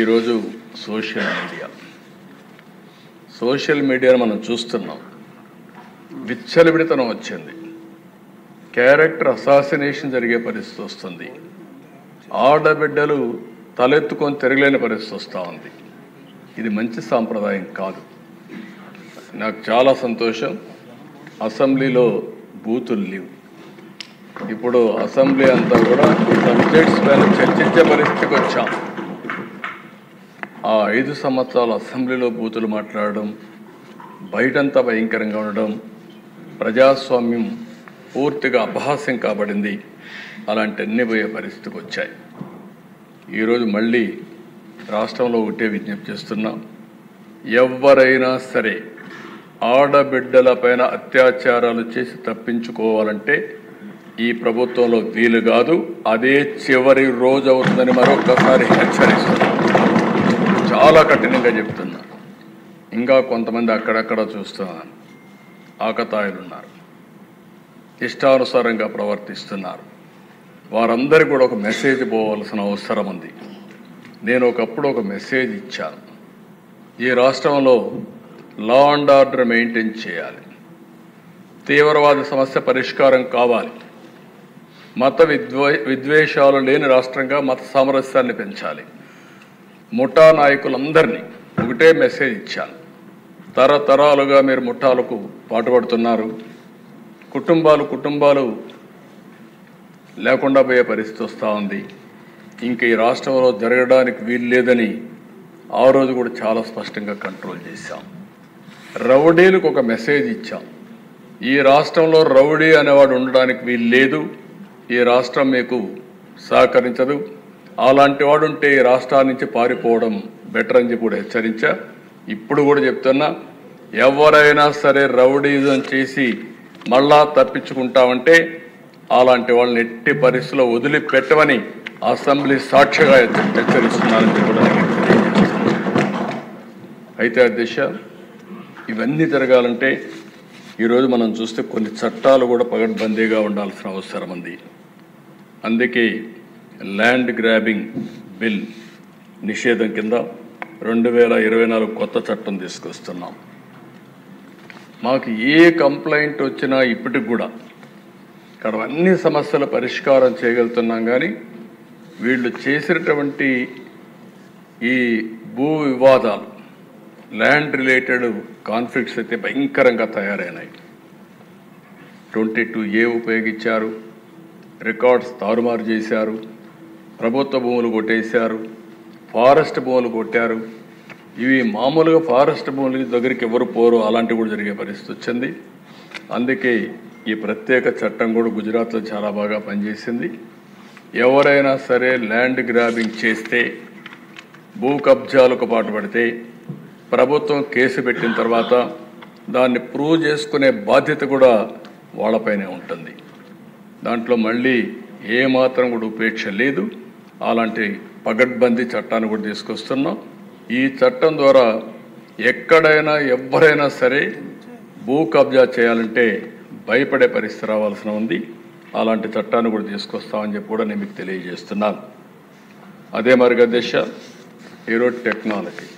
ఈరోజు సోషల్ మీడియాను మనం చూస్తున్నాం. విచ్చలవిడితనం వచ్చింది, క్యారెక్టర్ అసాసినేషన్ జరిగే పరిస్థితి వస్తుంది, ఆడబిడ్డలు తలెత్తుకొని తిరగలేని పరిస్థితి వస్తూ ఉంది. ఇది మంచి సాంప్రదాయం కాదు. నాకు చాలా సంతోషం, అసెంబ్లీలో బూతులు లేవు. ఇప్పుడు అసెంబ్లీ అంతా కూడా సబ్జెక్ట్స్ పైన చర్చించే పరిస్థితికి వచ్చాం. ఆ 5 సంవత్సరాలు అసెంబ్లీలో బూతులు మాట్లాడడం, బయటంతా భయంకరంగా ఉండడం, ప్రజాస్వామ్యం పూర్తిగా అపహాస్యం కాబడింది. అలాంటి అన్ని పోయే పరిస్థితికి వచ్చాయి. ఈరోజు మళ్ళీ రాష్ట్రంలో ఒకటే విజ్ఞప్తి చేస్తున్నాం, ఎవరైనా సరే ఆడబిడ్డల పైన అత్యాచారాలు చేసి తప్పించుకోవాలంటే ఈ ప్రభుత్వంలో వీలు కాదు. అదే చివరి రోజు అవుతుందని మరొకసారి హెచ్చరిస్తున్నా, చాలా కఠినంగా చెప్తున్నా. ఇంకా కొంతమంది అక్కడక్కడ చూస్తున్నాను, ఆకతాయిలు ఉన్నారు, ఇష్టానుసారంగా ప్రవర్తిస్తున్నారు. వారందరికీ కూడా ఒక మెసేజ్ పోవాల్సిన అవసరం ఉంది. నేను ఒకప్పుడు ఒక మెసేజ్ ఇచ్చాను, ఈ రాష్ట్రంలో లా అండ్ ఆర్డర్ మెయింటైన్ చేయాలి, తీవ్రవాద సమస్య పరిష్కారం కావాలి, మత విద్వేషాలు లేని రాష్ట్రంగా మత సామరస్యాన్ని పెంచాలి. ముఠా నాయకులందరినీ ఒకటే మెసేజ్ ఇచ్చాను, తరతరాలుగా మీరు ముఠాలకు పాటుపడుతున్నారు, కుటుంబాలు లేకుండా పోయే పరిస్థితి వస్తూ ఉంది. ఇంక ఈ రాష్ట్రంలో జరగడానికి వీలు లేదని ఆ రోజు కూడా చాలా స్పష్టంగా కంట్రోల్ చేశాం. రౌడీలకు ఒక మెసేజ్ ఇచ్చాం, ఈ రాష్ట్రంలో రౌడీ అనేవాడు ఉండడానికి వీలు లేదు, ఈ రాష్ట్రం మీకు సహకరించదు, అలాంటి వాడు ఉంటే ఈ రాష్ట్రాల నుంచి పారిపోవడం బెటర్ అని చెప్పి కూడా హెచ్చరించా. ఇప్పుడు కూడా చెప్తున్నా, ఎవరైనా సరే రౌడీజం చేసి మళ్ళా తప్పించుకుంటామంటే అలాంటి వాళ్ళని ఎట్టి పరిస్థితుల్లో వదిలిపెట్టమని అసెంబ్లీ సాక్షిగా హెచ్చరిస్తున్నారని కూడా అయితే అధ్యక్ష, ఇవన్నీ జరగాలంటే ఈరోజు మనం చూస్తే కొన్ని చట్టాలు కూడా పగడ్బందీగా ఉండాల్సిన అవసరం ఉంది. అందుకే ల్యాండ్ గ్రాబింగ్ బిల్ నిషేధం కింద 2024 కొత్త చట్టం తీసుకొస్తున్నాం. మాకు ఏ కంప్లైంట్ వచ్చినా ఇప్పటికి కూడా ఇక్కడ అన్ని సమస్యల పరిష్కారం చేయగలుగుతున్నాం. కానీ వీళ్ళు చేసినటువంటి ఈ భూ వివాదాలు, ల్యాండ్ రిలేటెడ్ కాన్ఫ్లిక్ట్స్ అయితే భయంకరంగా తయారైనాయి. 22A ఉపయోగించారు, రికార్డ్స్ తారుమారు చేశారు, ప్రభుత్వ భూములు కొట్టేశారు, ఫారెస్ట్ భూములు కొట్టారు. ఇవి మామూలుగా ఫారెస్ట్ భూముల దగ్గరికి ఎవరు పోరు, అలాంటివి కూడా జరిగే పరిస్థితి వచ్చింది. అందుకే ఈ ప్రత్యేక చట్టం కూడా గుజరాత్లో చాలా బాగా పనిచేసింది. ఎవరైనా సరే ల్యాండ్ గ్రాబింగ్ చేస్తే, భూ కబ్జాలకు పాటుపడితే ప్రభుత్వం కేసు పెట్టిన తర్వాత దాన్ని ప్రూవ్ చేసుకునే బాధ్యత కూడా వాళ్ళపైనే ఉంటుంది. దాంట్లో మళ్ళీ ఏమాత్రం కూడా ఉపేక్ష లేదు. అలాంటి పగడ్బందీ చట్టాన్ని కూడా తీసుకొస్తున్నాం. ఈ చట్టం ద్వారా ఎక్కడైనా ఎవరైనా సరే భూ కబ్జా చేయాలంటే భయపడే పరిస్థితి రావాల్సిన ఉంది. అలాంటి చట్టాన్ని కూడా తీసుకొస్తామని చెప్పి కూడా నేను మీకు తెలియజేస్తున్నాను. అదే మరిగా దిశ, ఈరోజు టెక్నాలజీ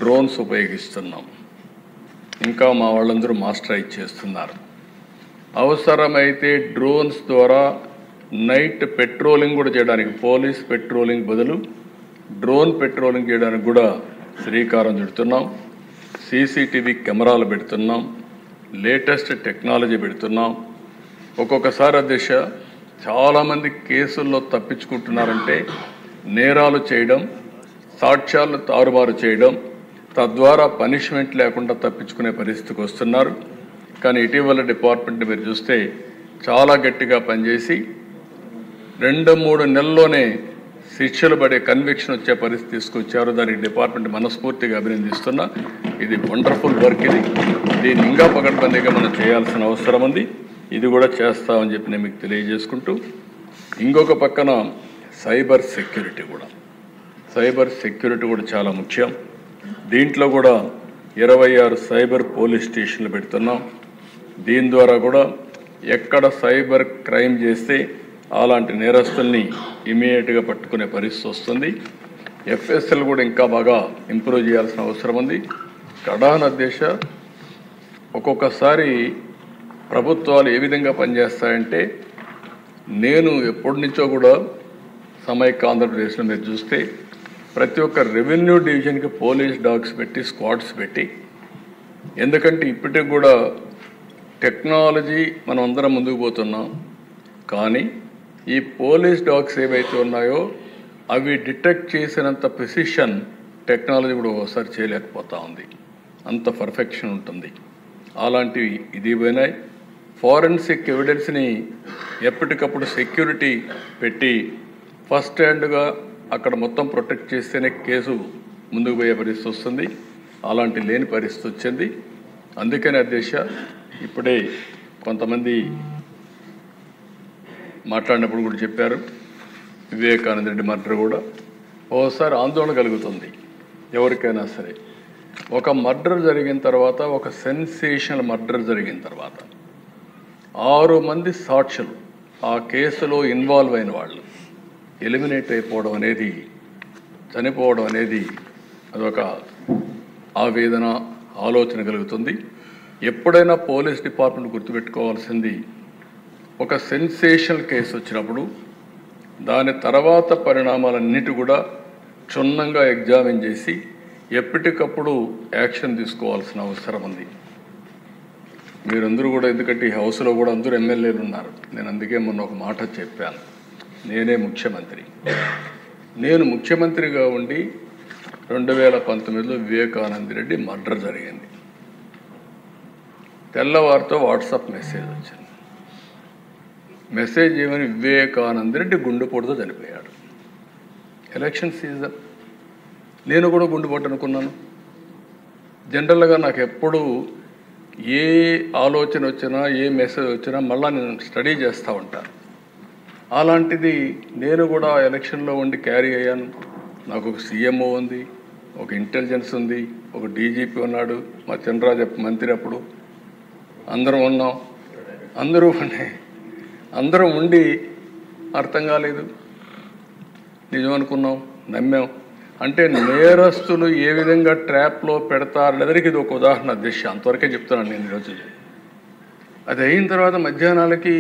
డ్రోన్స్ ఉపయోగిస్తున్నాం. ఇంకా మా వాళ్ళందరూ మాస్టరైజ్ చేస్తున్నారు. అవసరమైతే డ్రోన్స్ ద్వారా నైట్ పెట్రోలింగ్ కూడా చేయడానికి, పోలీస్ పెట్రోలింగ్ బదులు డ్రోన్ పెట్రోలింగ్ చేయడానికి కూడా శ్రీకారం చుడుతున్నాం. సీసీటీవీ కెమెరాలు పెడుతున్నాం, లేటెస్ట్ టెక్నాలజీ పెడుతున్నాం. ఒక్కొక్కసారి అధ్యక్ష చాలామంది కేసుల్లో తప్పించుకుంటున్నారంటే నేరాలు చేయడం, సాక్ష్యాలను తారుమారు చేయడం, తద్వారా పనిష్మెంట్ లేకుండా తప్పించుకునే పరిస్థితికి వస్తున్నారు. కానీ ఇటీవల డిపార్ట్మెంట్ మీరు చూస్తే చాలా గట్టిగా పనిచేసి 2-3 నెలల్లోనే శిక్షలు పడే కన్విక్షన్ వచ్చే పరిస్థితి తీసుకొచ్చారు. దానికి డిపార్ట్మెంట్ మనస్ఫూర్తిగా అభినందిస్తున్నా. ఇది వండర్ఫుల్ వర్క్. దీన్ని ఇంకా పకడ్బందీగా మనం చేయాల్సిన అవసరం ఉంది. ఇది కూడా చేస్తామని చెప్పి నేను మీకు తెలియజేసుకుంటూ, ఇంకొక పక్కన సైబర్ సెక్యూరిటీ కూడా చాలా ముఖ్యం. దీంట్లో కూడా 26 సైబర్ పోలీస్ స్టేషన్లు పెడుతున్నాం. దీని ద్వారా కూడా ఎక్కడ సైబర్ క్రైమ్ చేస్తే అలాంటి నేరస్తుల్ని ఇమీడియట్గా పట్టుకునే పరిస్థితి వస్తుంది. ఎఫ్ఎస్ఎల్ కూడా ఇంకా బాగా ఇంప్రూవ్ చేయాల్సిన అవసరం ఉంది. కడాన అధ్యక్ష, ఒక్కొక్కసారి ప్రభుత్వాలు ఏ విధంగా పనిచేస్తాయంటే, నేను ఎప్పటి నుంచో కూడా సమైక్య ఆంధ్రప్రదేశ్లో మీరు చూస్తే ప్రతి ఒక్క రెవెన్యూ డివిజన్కి పోలీస్ డాగ్స్ పెట్టి, స్క్వాడ్స్ పెట్టి, ఎందుకంటే ఇప్పటికి కూడా టెక్నాలజీ మనం అందరం ముందుకు పోతున్నాం. కానీ ఈ పోలీస్ డాగ్స్ ఏవైతే ఉన్నాయో అవి డిటెక్ట్ చేసినంత ప్రిసిషన్ టెక్నాలజీ కూడా ఒకసారి చేయలేకపోతా ఉంది. అంత పర్ఫెక్షన్ ఉంటుంది. అలాంటివి ఇది పోయినాయి. ఫారెన్సిక్ ఎవిడెన్స్ని ఎప్పటికప్పుడు సెక్యూరిటీ పెట్టి ఫస్ట్ హ్యాండ్గా అక్కడ మొత్తం ప్రొటెక్ట్ చేస్తేనే కేసు ముందుకు పోయే పరిస్థితి వస్తుంది. అలాంటి లేని పరిస్థితి వచ్చింది. అందుకని అధ్యక్ష, ఇప్పుడే కొంతమంది మాట్లాడినప్పుడు కూడా చెప్పారు, వివేకానంద రెడ్డి మర్డర్ కూడా ఓసారి ఆందోళన కలుగుతుంది ఎవరికైనా సరే. ఒక మర్డర్ జరిగిన తర్వాత, ఒక సెన్సేషనల్ మర్డర్ జరిగిన తర్వాత 6 మంది సాక్షులు ఆ కేసులో ఇన్వాల్వ్ అయిన వాళ్ళు ఎలిమినేట్ అయిపోవడం అనేది, చనిపోవడం అనేది అదొక ఆవేదన, ఆలోచన కలుగుతుంది. ఎప్పుడైనా పోలీస్ డిపార్ట్మెంట్ గుర్తుపెట్టుకోవాల్సింది, ఒక సెన్సేషనల్ కేసు వచ్చినప్పుడు దాని తర్వాత పరిణామాలన్నిటి కూడా క్షుణ్ణంగా ఎగ్జామిన్ చేసి ఎప్పటికప్పుడు యాక్షన్ తీసుకోవాల్సిన అవసరం ఉంది. మీరందరూ కూడా, ఎందుకంటే ఈ హౌస్లో కూడా అందరూ ఎమ్మెల్యేలు ఉన్నారు. నేను అందుకే మొన్న ఒక మాట చెప్పాను, నేనే ముఖ్యమంత్రి. నేను ముఖ్యమంత్రిగా ఉండి 2019లో వివేకానంద రెడ్డి మర్డర్ జరిగింది. తెల్లవారితో వాట్సాప్ మెసేజ్ వచ్చింది. మెసేజ్ ఏమని, వివేకానంద రెడ్డి గుండెపోటుతో చనిపోయాడు. ఎలక్షన్ సీజన్, నేను కూడా గుండెపోటు అనుకున్నాను. జనరల్గా నాకు ఎప్పుడు ఏ ఆలోచన వచ్చినా, ఏ మెసేజ్ వచ్చినా మళ్ళీ నేను స్టడీ చేస్తూ ఉంటాను. అలాంటిది నేను కూడా ఎలక్షన్లో ఉండి క్యారీ అయ్యాను. నాకు ఒక సీఎంఓ ఉంది, ఒక ఇంటెలిజెన్స్ ఉంది, ఒక డీజీపీ ఉన్నాడు, మా చంద్రరాజ మంత్రి అప్పుడు అందరం ఉన్నాం. అందరం ఉండి అర్థం కాలేదు, నిజం అనుకున్నాం, నమ్మాం. అంటే నేరస్తులు ఏ విధంగా ట్రాప్లో పెడతారనేదానికి ఇది ఒక ఉదాహరణ అధ్యక్ష. అంతవరకే చెప్తున్నాను నేను ఈరోజు. అది అయిన తర్వాత మధ్యాహ్నాలకి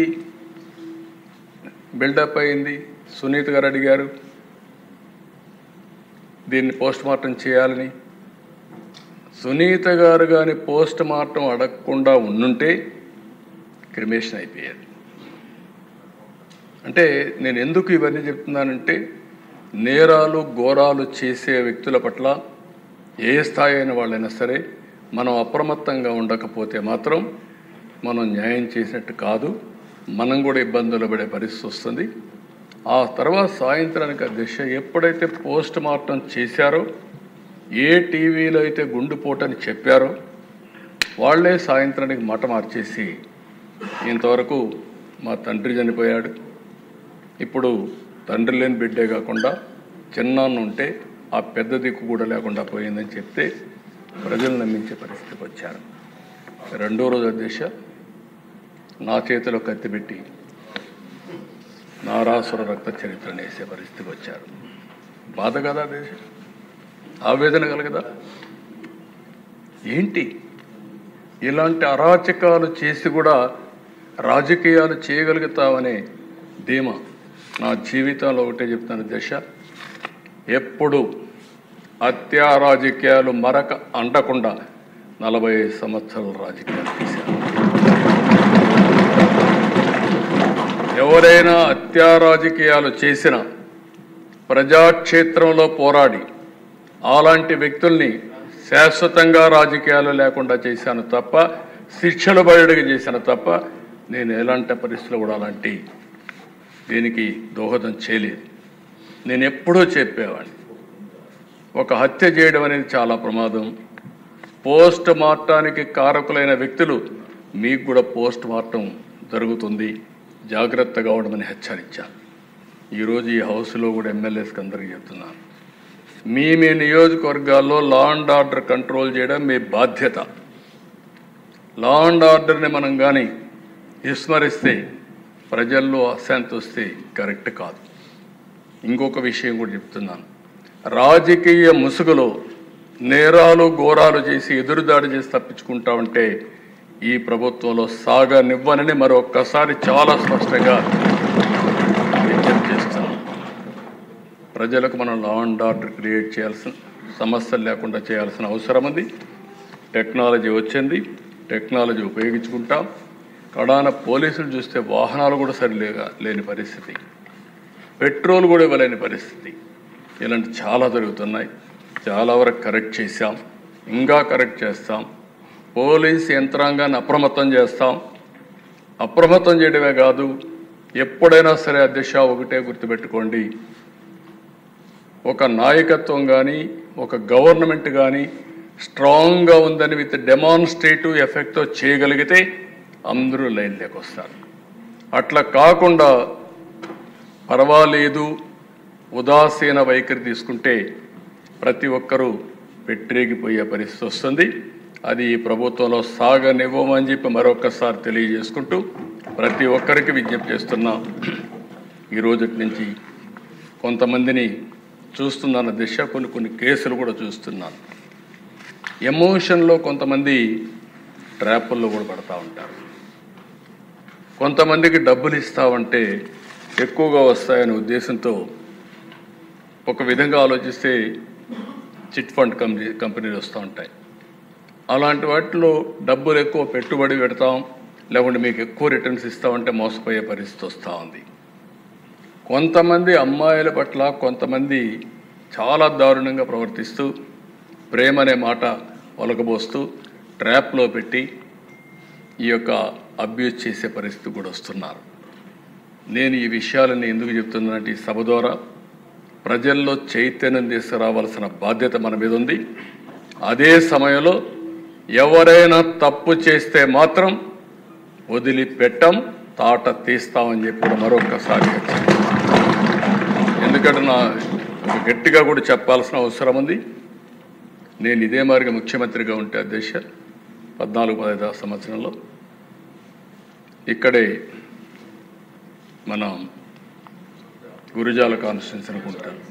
బిల్డప్ అయింది. సునీత గారు అడిగారు దీన్ని పోస్ట్ మార్టం చేయాలని. సునీత గారు కానీ పోస్ట్ మార్టం అడగకుండా ఉండుంటే క్రిమేషన్ అయిపోయేది. అంటే నేను ఎందుకు ఇవన్నీ చెప్తున్నానంటే, నేరాలు ఘోరాలు చేసే వ్యక్తుల పట్ల ఏ స్థాయి అయిన వాళ్ళైనా సరే మనం అప్రమత్తంగా ఉండకపోతే మాత్రం మనం న్యాయం చేసినట్టు కాదు, మనం కూడా ఇబ్బందులు పడే పరిస్థితి వస్తుంది. ఆ తర్వాత సాయంత్రానికి అధ్యక్ష, ఎప్పుడైతే పోస్ట్ మార్టం చేశారో, ఏ టీవీలో అయితే గుండెపోటని చెప్పారో వాళ్లే సాయంత్రానికి మాట మార్చేసి, ఇంతవరకు మా తండ్రి చనిపోయాడు, ఇప్పుడు తండ్రి లేని బిడ్డే కాకుండా చిన్నాన్న ఉంటే ఆ పెద్ద దిక్కు కూడా లేకుండా పోయిందని చెప్తే ప్రజలు నమ్మించే పరిస్థితికి వచ్చారు. రెండో రోజు అధ్యక్ష, నా చేతిలో కత్తి పెట్టి నారాసుర రక్త చరిత్రను వేసే పరిస్థితికి వచ్చారు. బాధ కదా అధ్యక్ష, ఆవేదన కలగదా? ఏంటి ఇలాంటి అరాచకాలు చేసి కూడా రాజకీయాలు చేయగలుగుతామనే ధీమా నా జీవితంలో ఒకటే చెప్తాను దశ. ఎప్పుడు హత్యా రాజకీయాలు మరక అంటకుండా 45 సంవత్సరాల రాజకీయాలు చేశారు. ఎవరైనా హత్యా రాజకీయాలు చేసిన ప్రజాక్షేత్రంలో పోరాడి అలాంటి వ్యక్తుల్ని శాశ్వతంగా రాజకీయాలు లేకుండా చేశాను తప్ప, శిక్షలు బయటకు చేశాను తప్ప, నేను ఎలాంటి పరిస్థితుల్లో కూడా అలాంటి దీనికి దోహదం చేయలేదు. నేను ఎప్పుడూ చెప్పేవాడిని, ఒక హత్య చేయడం అనేది చాలా ప్రమాదం. పోస్ట్ మార్టానికి కారకులైన వ్యక్తులు మీకు కూడా పోస్ట్ మార్టం జరుగుతుంది, జాగ్రత్తగా ఉండమని హెచ్చరించాను. ఈరోజు ఈ హౌస్లో కూడా ఎమ్మెల్యేస్కి అందరికీ చెప్తున్నాను, మీ నియోజకవర్గాల్లో లా అండ్ ఆర్డర్ కంట్రోల్ చేయడం మీ బాధ్యత. లా అండ్ ఆర్డర్ని మనం కానీ విస్మరిస్తే ప్రజల్లో అశాంతి వస్తే కరెక్ట్ కాదు. ఇంకొక విషయం కూడా చెప్తున్నాను, రాజకీయ ముసుగులో నేరాలు ఘోరాలు చేసి ఎదురుదాడి చేసి తప్పించుకుంటా ఉంటే ఈ ప్రభుత్వంలో సాగనివ్వనని మరొక్కసారి చాలా స్పష్టంగా విజ్ఞప్తి చేస్తున్నాం. ప్రజలకు మనం లా అండ్ ఆర్డర్ క్రియేట్ చేయాల్సిన, సమస్యలు లేకుండా చేయాల్సిన అవసరం ఉంది. టెక్నాలజీ వచ్చింది, టెక్నాలజీ ఉపయోగించుకుంటాం. కడాన పోలీసులు చూస్తే వాహనాలు కూడా లేని పరిస్థితి, పెట్రోల్ కూడా ఇవ్వలేని పరిస్థితి, ఇలాంటి చాలా జరుగుతున్నాయి. చాలా వరకు కరెక్ట్ చేశాం, ఇంకా కరెక్ట్ చేస్తాం. పోలీస్ యంత్రాంగాన్ని అప్రమత్తం చేస్తాం. అప్రమత్తం చేయడమే కాదు, ఎప్పుడైనా సరే అధ్యక్ష ఒకటే గుర్తుపెట్టుకోండి, ఒక నాయకత్వం కానీ ఒక గవర్నమెంట్ కానీ స్ట్రాంగ్గా ఉందని విత్ డెమాన్స్ట్రేటివ్ ఎఫెక్ట్తో చేయగలిగితే అందరూ లైన్లోకి వస్తారు. అట్లా కాకుండా పర్వాలేదు ఉదాసీన వైఖరి తీసుకుంటే ప్రతి ఒక్కరూ పెట్టిరేగిపోయే పరిస్థితి వస్తుంది. అది ఈ ప్రభుత్వంలో సాగనివ్వమని చెప్పి మరొకసారి తెలియజేసుకుంటూ ప్రతి ఒక్కరికి విజ్ఞప్తి చేస్తున్నా. ఈ రోజుటి నుంచి కొంతమందిని చూస్తున్నాను దిశ, కొన్ని కేసులు కూడా చూస్తున్నాను. ఎమోషన్లో కొంతమంది ట్రాపుల్లో కూడా పడతా ఉంటారు. కొంతమందికి డబ్బులు ఇస్తామంటే ఎక్కువగా వస్తాయనే ఉద్దేశంతో ఒక విధంగా ఆలోచిస్తే చిట్ ఫండ్ కంపెనీలు వస్తూ ఉంటాయి. అలాంటి వాటిలో డబ్బులు ఎక్కువ పెట్టుబడి పెడతాం, లేకుంటే మీకు ఎక్కువ రిటర్న్స్ ఇస్తామంటే మోసపోయే పరిస్థితి వస్తూ ఉంది. కొంతమంది అమ్మాయిల పట్ల కొంతమంది చాలా దారుణంగా ప్రవర్తిస్తూ ప్రేమ అనే మాట ఒలకబోస్తూ ట్రాప్లో పెట్టి ఈ యొక్క అబ్యూజ్ చేసే పరిస్థితి కూడా వస్తున్నారు. నేను ఈ విషయాలని ఎందుకు చెప్తున్నానంటే ఈ సభ ద్వారా ప్రజల్లో చైతన్యం తీసుకురావాల్సిన బాధ్యత మన మీద ఉంది. అదే సమయంలో ఎవరైనా తప్పు చేస్తే మాత్రం వదిలిపెట్టం, తాట తీస్తామని చెప్పి కూడా మరొకసారి ఎందుకంటే నా గట్టిగా కూడా చెప్పాల్సిన అవసరం ఉంది. నేను ఇదే మాదిరిగా ముఖ్యమంత్రిగా ఉంటే అధ్యక్ష 14-15 సంవత్సరంలో ఇక్కడే మనం గురుజాల కాన్స్టిట్యున్సీ అనుకుంటాను,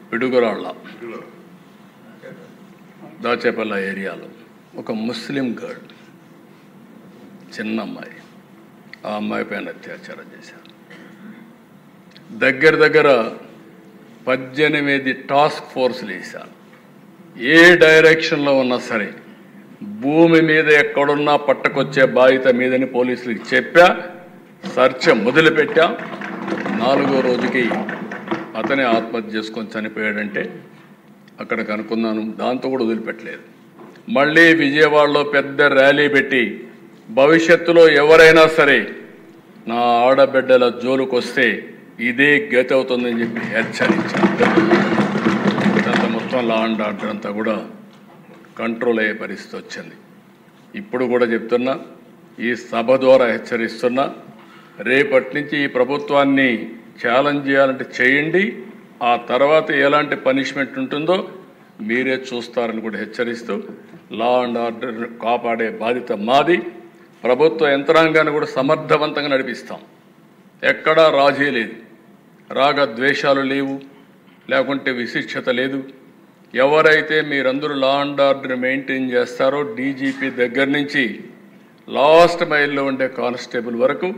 పిడుగురాళ్ళ దాచేపల్ల ఏరియాలో ఒక ముస్లిం గర్ల్, చిన్న అమ్మాయి, ఆ అమ్మాయి పైన అత్యాచారం చేశారు. దగ్గర 18 టాస్క్ ఫోర్స్లు వేశారు. ఏ డైరెక్షన్లో ఉన్నా సరే భూమి మీద ఎక్కడున్నా పట్టకొచ్చే బాధ్యత మీదని పోలీసులకు చెప్పా. సర్చ మొదలుపెట్టా. 4వ రోజుకి అతనే ఆత్మహత్య చేసుకొని చనిపోయాడంటే అక్కడ కనుక్కున్నాను. దాంతో కూడా వదిలిపెట్టలేదు. మళ్ళీ విజయవాడలో పెద్ద ర్యాలీ పెట్టి భవిష్యత్తులో ఎవరైనా సరే నా ఆడబిడ్డల జోలుకు వస్తే ఇదే గతి అవుతుందని చెప్పి హెచ్చరించాను. మొత్తం లా అండ్ ఆర్డర్ అంతా కూడా కంట్రోల్ అయ్యే పరిస్థితి వచ్చింది. ఇప్పుడు కూడా చెప్తున్నా, ఈ సభ ద్వారా హెచ్చరిస్తున్నా, రేపటి నుంచి ఈ ప్రభుత్వాన్ని ఛాలెంజ్ చేయాలంటే చేయండి. ఆ తర్వాత ఎలాంటి పనిష్మెంట్ ఉంటుందో మీరే చూస్తారని కూడా హెచ్చరిస్తూ లా అండ్ ఆర్డర్ కాపాడే బాధ్యత మాది. ప్రభుత్వ యంత్రాంగాన్ని కూడా సమర్థవంతంగా నడిపిస్తాం. ఎక్కడా రాజీ లేదు, రాగద్వేషాలు లేవు, లేకుంటే విశిక్షత లేదు. ఎవరైతే మీరందరూ లా అండ్ ఆర్డర్ మెయింటైన్ చేస్తారో డీజీపీ దగ్గర నుంచి లాస్ట్ మైల్లో ఉండే కానిస్టేబుల్ వరకు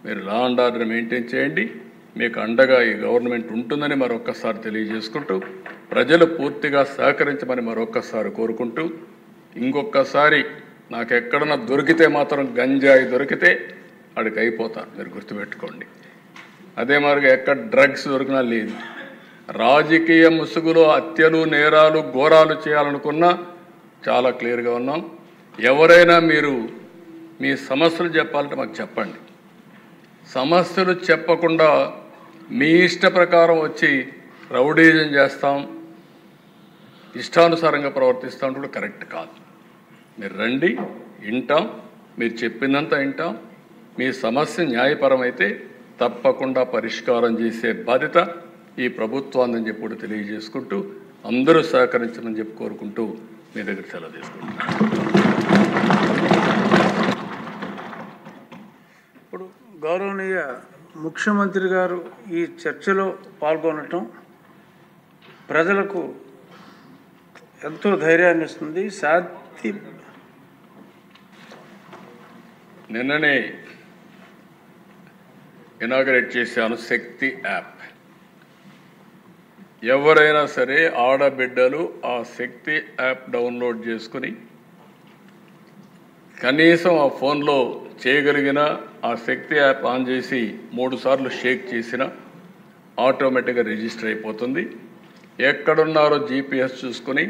మీరు లా అండ్ ఆర్డర్ మెయింటైన్ చేయండి. మీకు అండగా ఈ గవర్నమెంట్ ఉంటుందని మరొక్కసారి తెలియజేసుకుంటూ ప్రజలు పూర్తిగా సహకరించమని మరొక్కసారి కోరుకుంటూ ఇంకొకసారి నాకు ఎక్కడన్నా దొరికితే మాత్రం గంజాయి దొరికితే అడికి అయిపోతాను, మీరు గుర్తుపెట్టుకోండి. అదే మాదిరిగా ఎక్కడ డ్రగ్స్ దొరికినా లేదు. రాజకీయ ముసుగులో హత్యలు నేరాలు ఘోరాలు చేయాలనుకున్నా చాలా క్లియర్గా ఉన్నాం. ఎవరైనా మీరు మీ సమస్యలు చెప్పాలంటే మాకు చెప్పండి. సమస్యలు చెప్పకుండా మీ ఇష్ట ప్రకారం వచ్చి రౌడీజం చేస్తాం, ఇష్టానుసారంగా ప్రవర్తిస్తాం కూడా కరెక్ట్ కాదు. మీరు రండి, వింటాం, మీరు చెప్పినంత వింటాం. మీ సమస్య న్యాయపరమైతే తప్పకుండా పరిష్కారం చేసే బాధ్యత ఈ ప్రభుత్వాన్ని చెప్పి కూడా తెలియజేసుకుంటూ అందరూ సహకరించమని చెప్పి కోరుకుంటూ మీ దగ్గర సెలవు తీసుకుంటున్నాను. ఇప్పుడు గౌరవనీయ ముఖ్యమంత్రి గారు ఈ చర్చలో పాల్గొనటం ప్రజలకు ఎంతో ధైర్యాన్ని ఇస్తుంది. నిన్ననే ఇనాగరేట్ చేశాను శక్తి యాప్. ఎవరైనా సరే ఆడబిడ్డలు ఆ శక్తి యాప్ డౌన్లోడ్ చేసుకుని కనీసం ఆ ఫోన్లో చేయగలిగిన ఆ శక్తి యాప్ ఆన్ చేసి 3 సార్లు షేక్ చేసిన ఆటోమేటిక్గా రిజిస్టర్ అయిపోతుంది. ఎక్కడున్నారో జీపీఎస్ చూసుకుని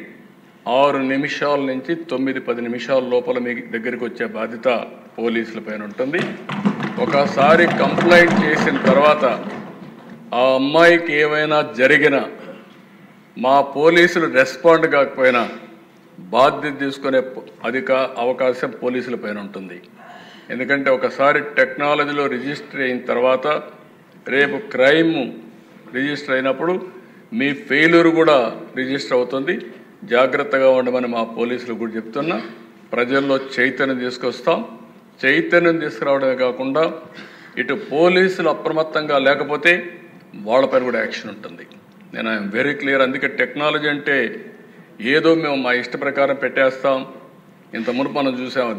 6 నిమిషాల నుంచి 9-10 నిమిషాల లోపల మీ దగ్గరికి వచ్చే బాధ్యత పోలీసుల పైన ఉంటుంది. ఒకసారి కంప్లైంట్ చేసిన తర్వాత ఆ అమ్మాయికి ఏమైనా జరిగినా మా పోలీసులు రెస్పాండ్ కాకపోయినా బాధ్యత తీసుకునే అవకాశం పోలీసుల పైన ఉంటుంది. ఎందుకంటే ఒకసారి టెక్నాలజీలో రిజిస్టర్ అయిన తర్వాత రేపు క్రైమ్ రిజిస్టర్ అయినప్పుడు మీ ఫెయిల్యూర్ కూడా రిజిస్టర్ అవుతుంది. జాగ్రత్తగా ఉండమని మా పోలీసులు కూడా చెప్తున్నా. ప్రజల్లో చైతన్యం తీసుకొస్తాం. చైతన్యం తీసుకురావడమే కాకుండా ఇటు పోలీసులు అప్రమత్తంగా లేకపోతే వాళ్ళపైన కూడా యాక్షన్ ఉంటుంది. నేను ఐఎమ్ వెరీ క్లియర్. అందుకే టెక్నాలజీ అంటే ఏదో మేము మా ఇష్ట ప్రకారం పెట్టేస్తాం. ఇంత మునుపు మనం చూసాము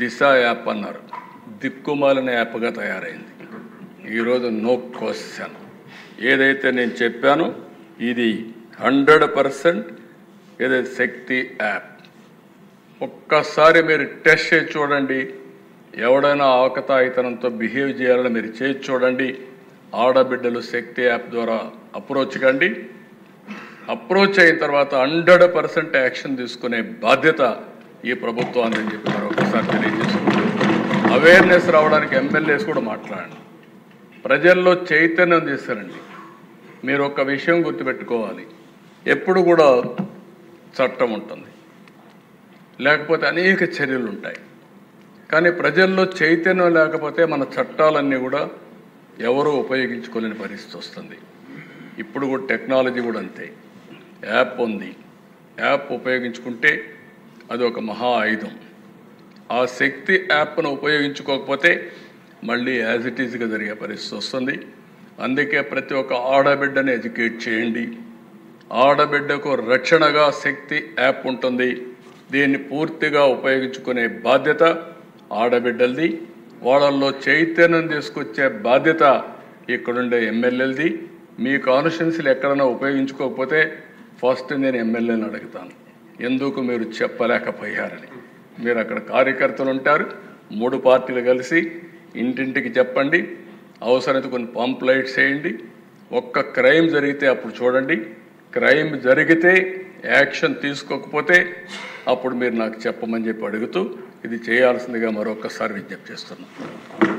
దిశ యాప్ అన్నారు, దిక్కుమాలిన యాప్గా తయారైంది. ఈరోజు నో క్వశ్చన్. ఏదైతే నేను చెప్పానో ఇది 100% ఏదైతే శక్తి యాప్ ఒక్కసారి మీరు టెస్ట్ చేసి చూడండి. ఎవడైనా ఆకతాయితనంతో బిహేవ్ చేయాలని మీరు చేసి చూడండి. ఆడబిడ్డలు శక్తి యాప్ ద్వారా అప్రోచ్ కండి. అప్రోచ్ అయిన తర్వాత 100% యాక్షన్ తీసుకునే బాధ్యత ఈ ప్రభుత్వాన్ని అని చెప్పి మరొకసారి తెలియజేసుకుంటూ అవేర్నెస్ రావడానికి ఎమ్మెల్యేస్ కూడా మాట్లాడండి. ప్రజల్లో చైతన్యం తీసుకురండి. మీరు ఒక విషయం గుర్తుపెట్టుకోవాలి, ఎప్పుడు కూడా చట్టం ఉంటుంది, లేకపోతే అనేక చర్యలు ఉంటాయి. కానీ ప్రజల్లో చైతన్యం లేకపోతే మన చట్టాలన్నీ కూడా ఎవరూ ఉపయోగించుకోలేని పరిస్థితి వస్తుంది. ఇప్పుడు కూడా టెక్నాలజీ కూడా అంతే. యాప్ ఉంది, యాప్ ఉపయోగించుకుంటే అది ఒక మహా ఆయుధం. ఆ శక్తి యాప్ను ఉపయోగించుకోకపోతే మళ్ళీ యాజ్ ఇట్ ఈజ్గా జరిగే పరిస్థితి వస్తుంది. అందుకే ప్రతి ఒక్క ఆడబిడ్డని ఎడ్యుకేట్ చేయండి. ఆడబిడ్డకు రక్షణగా శక్తి యాప్ ఉంటుంది. దీన్ని పూర్తిగా ఉపయోగించుకునే బాధ్యత ఆడబిడ్డలది. వాళ్ళల్లో చైతన్యం తీసుకొచ్చే బాధ్యత ఇక్కడుండే ఎమ్మెల్యేలది. మీ కాన్స్టిట్యున్సీలు ఎక్కడైనా ఉపయోగించుకోకపోతే ఫస్ట్ నేను ఎమ్మెల్యేని అడుగుతాను, ఎందుకు మీరు చెప్పలేకపోయారని. మీరు అక్కడ కార్యకర్తలు ఉంటారు, 3 పార్టీలు కలిసి ఇంటింటికి చెప్పండి. అవసరమైతే కొన్ని పాంప్లైట్స్ వేయండి. ఒక్క క్రైమ్ జరిగితే అప్పుడు చూడండి. క్రైమ్ జరిగితే యాక్షన్ తీసుకోకపోతే అప్పుడు మీరు నాకు చెప్పమని చెప్పి అడుగుతూ ఇది చేయాల్సిందిగా మరొకసారి విజ్ఞప్తి చేస్తున్నాను.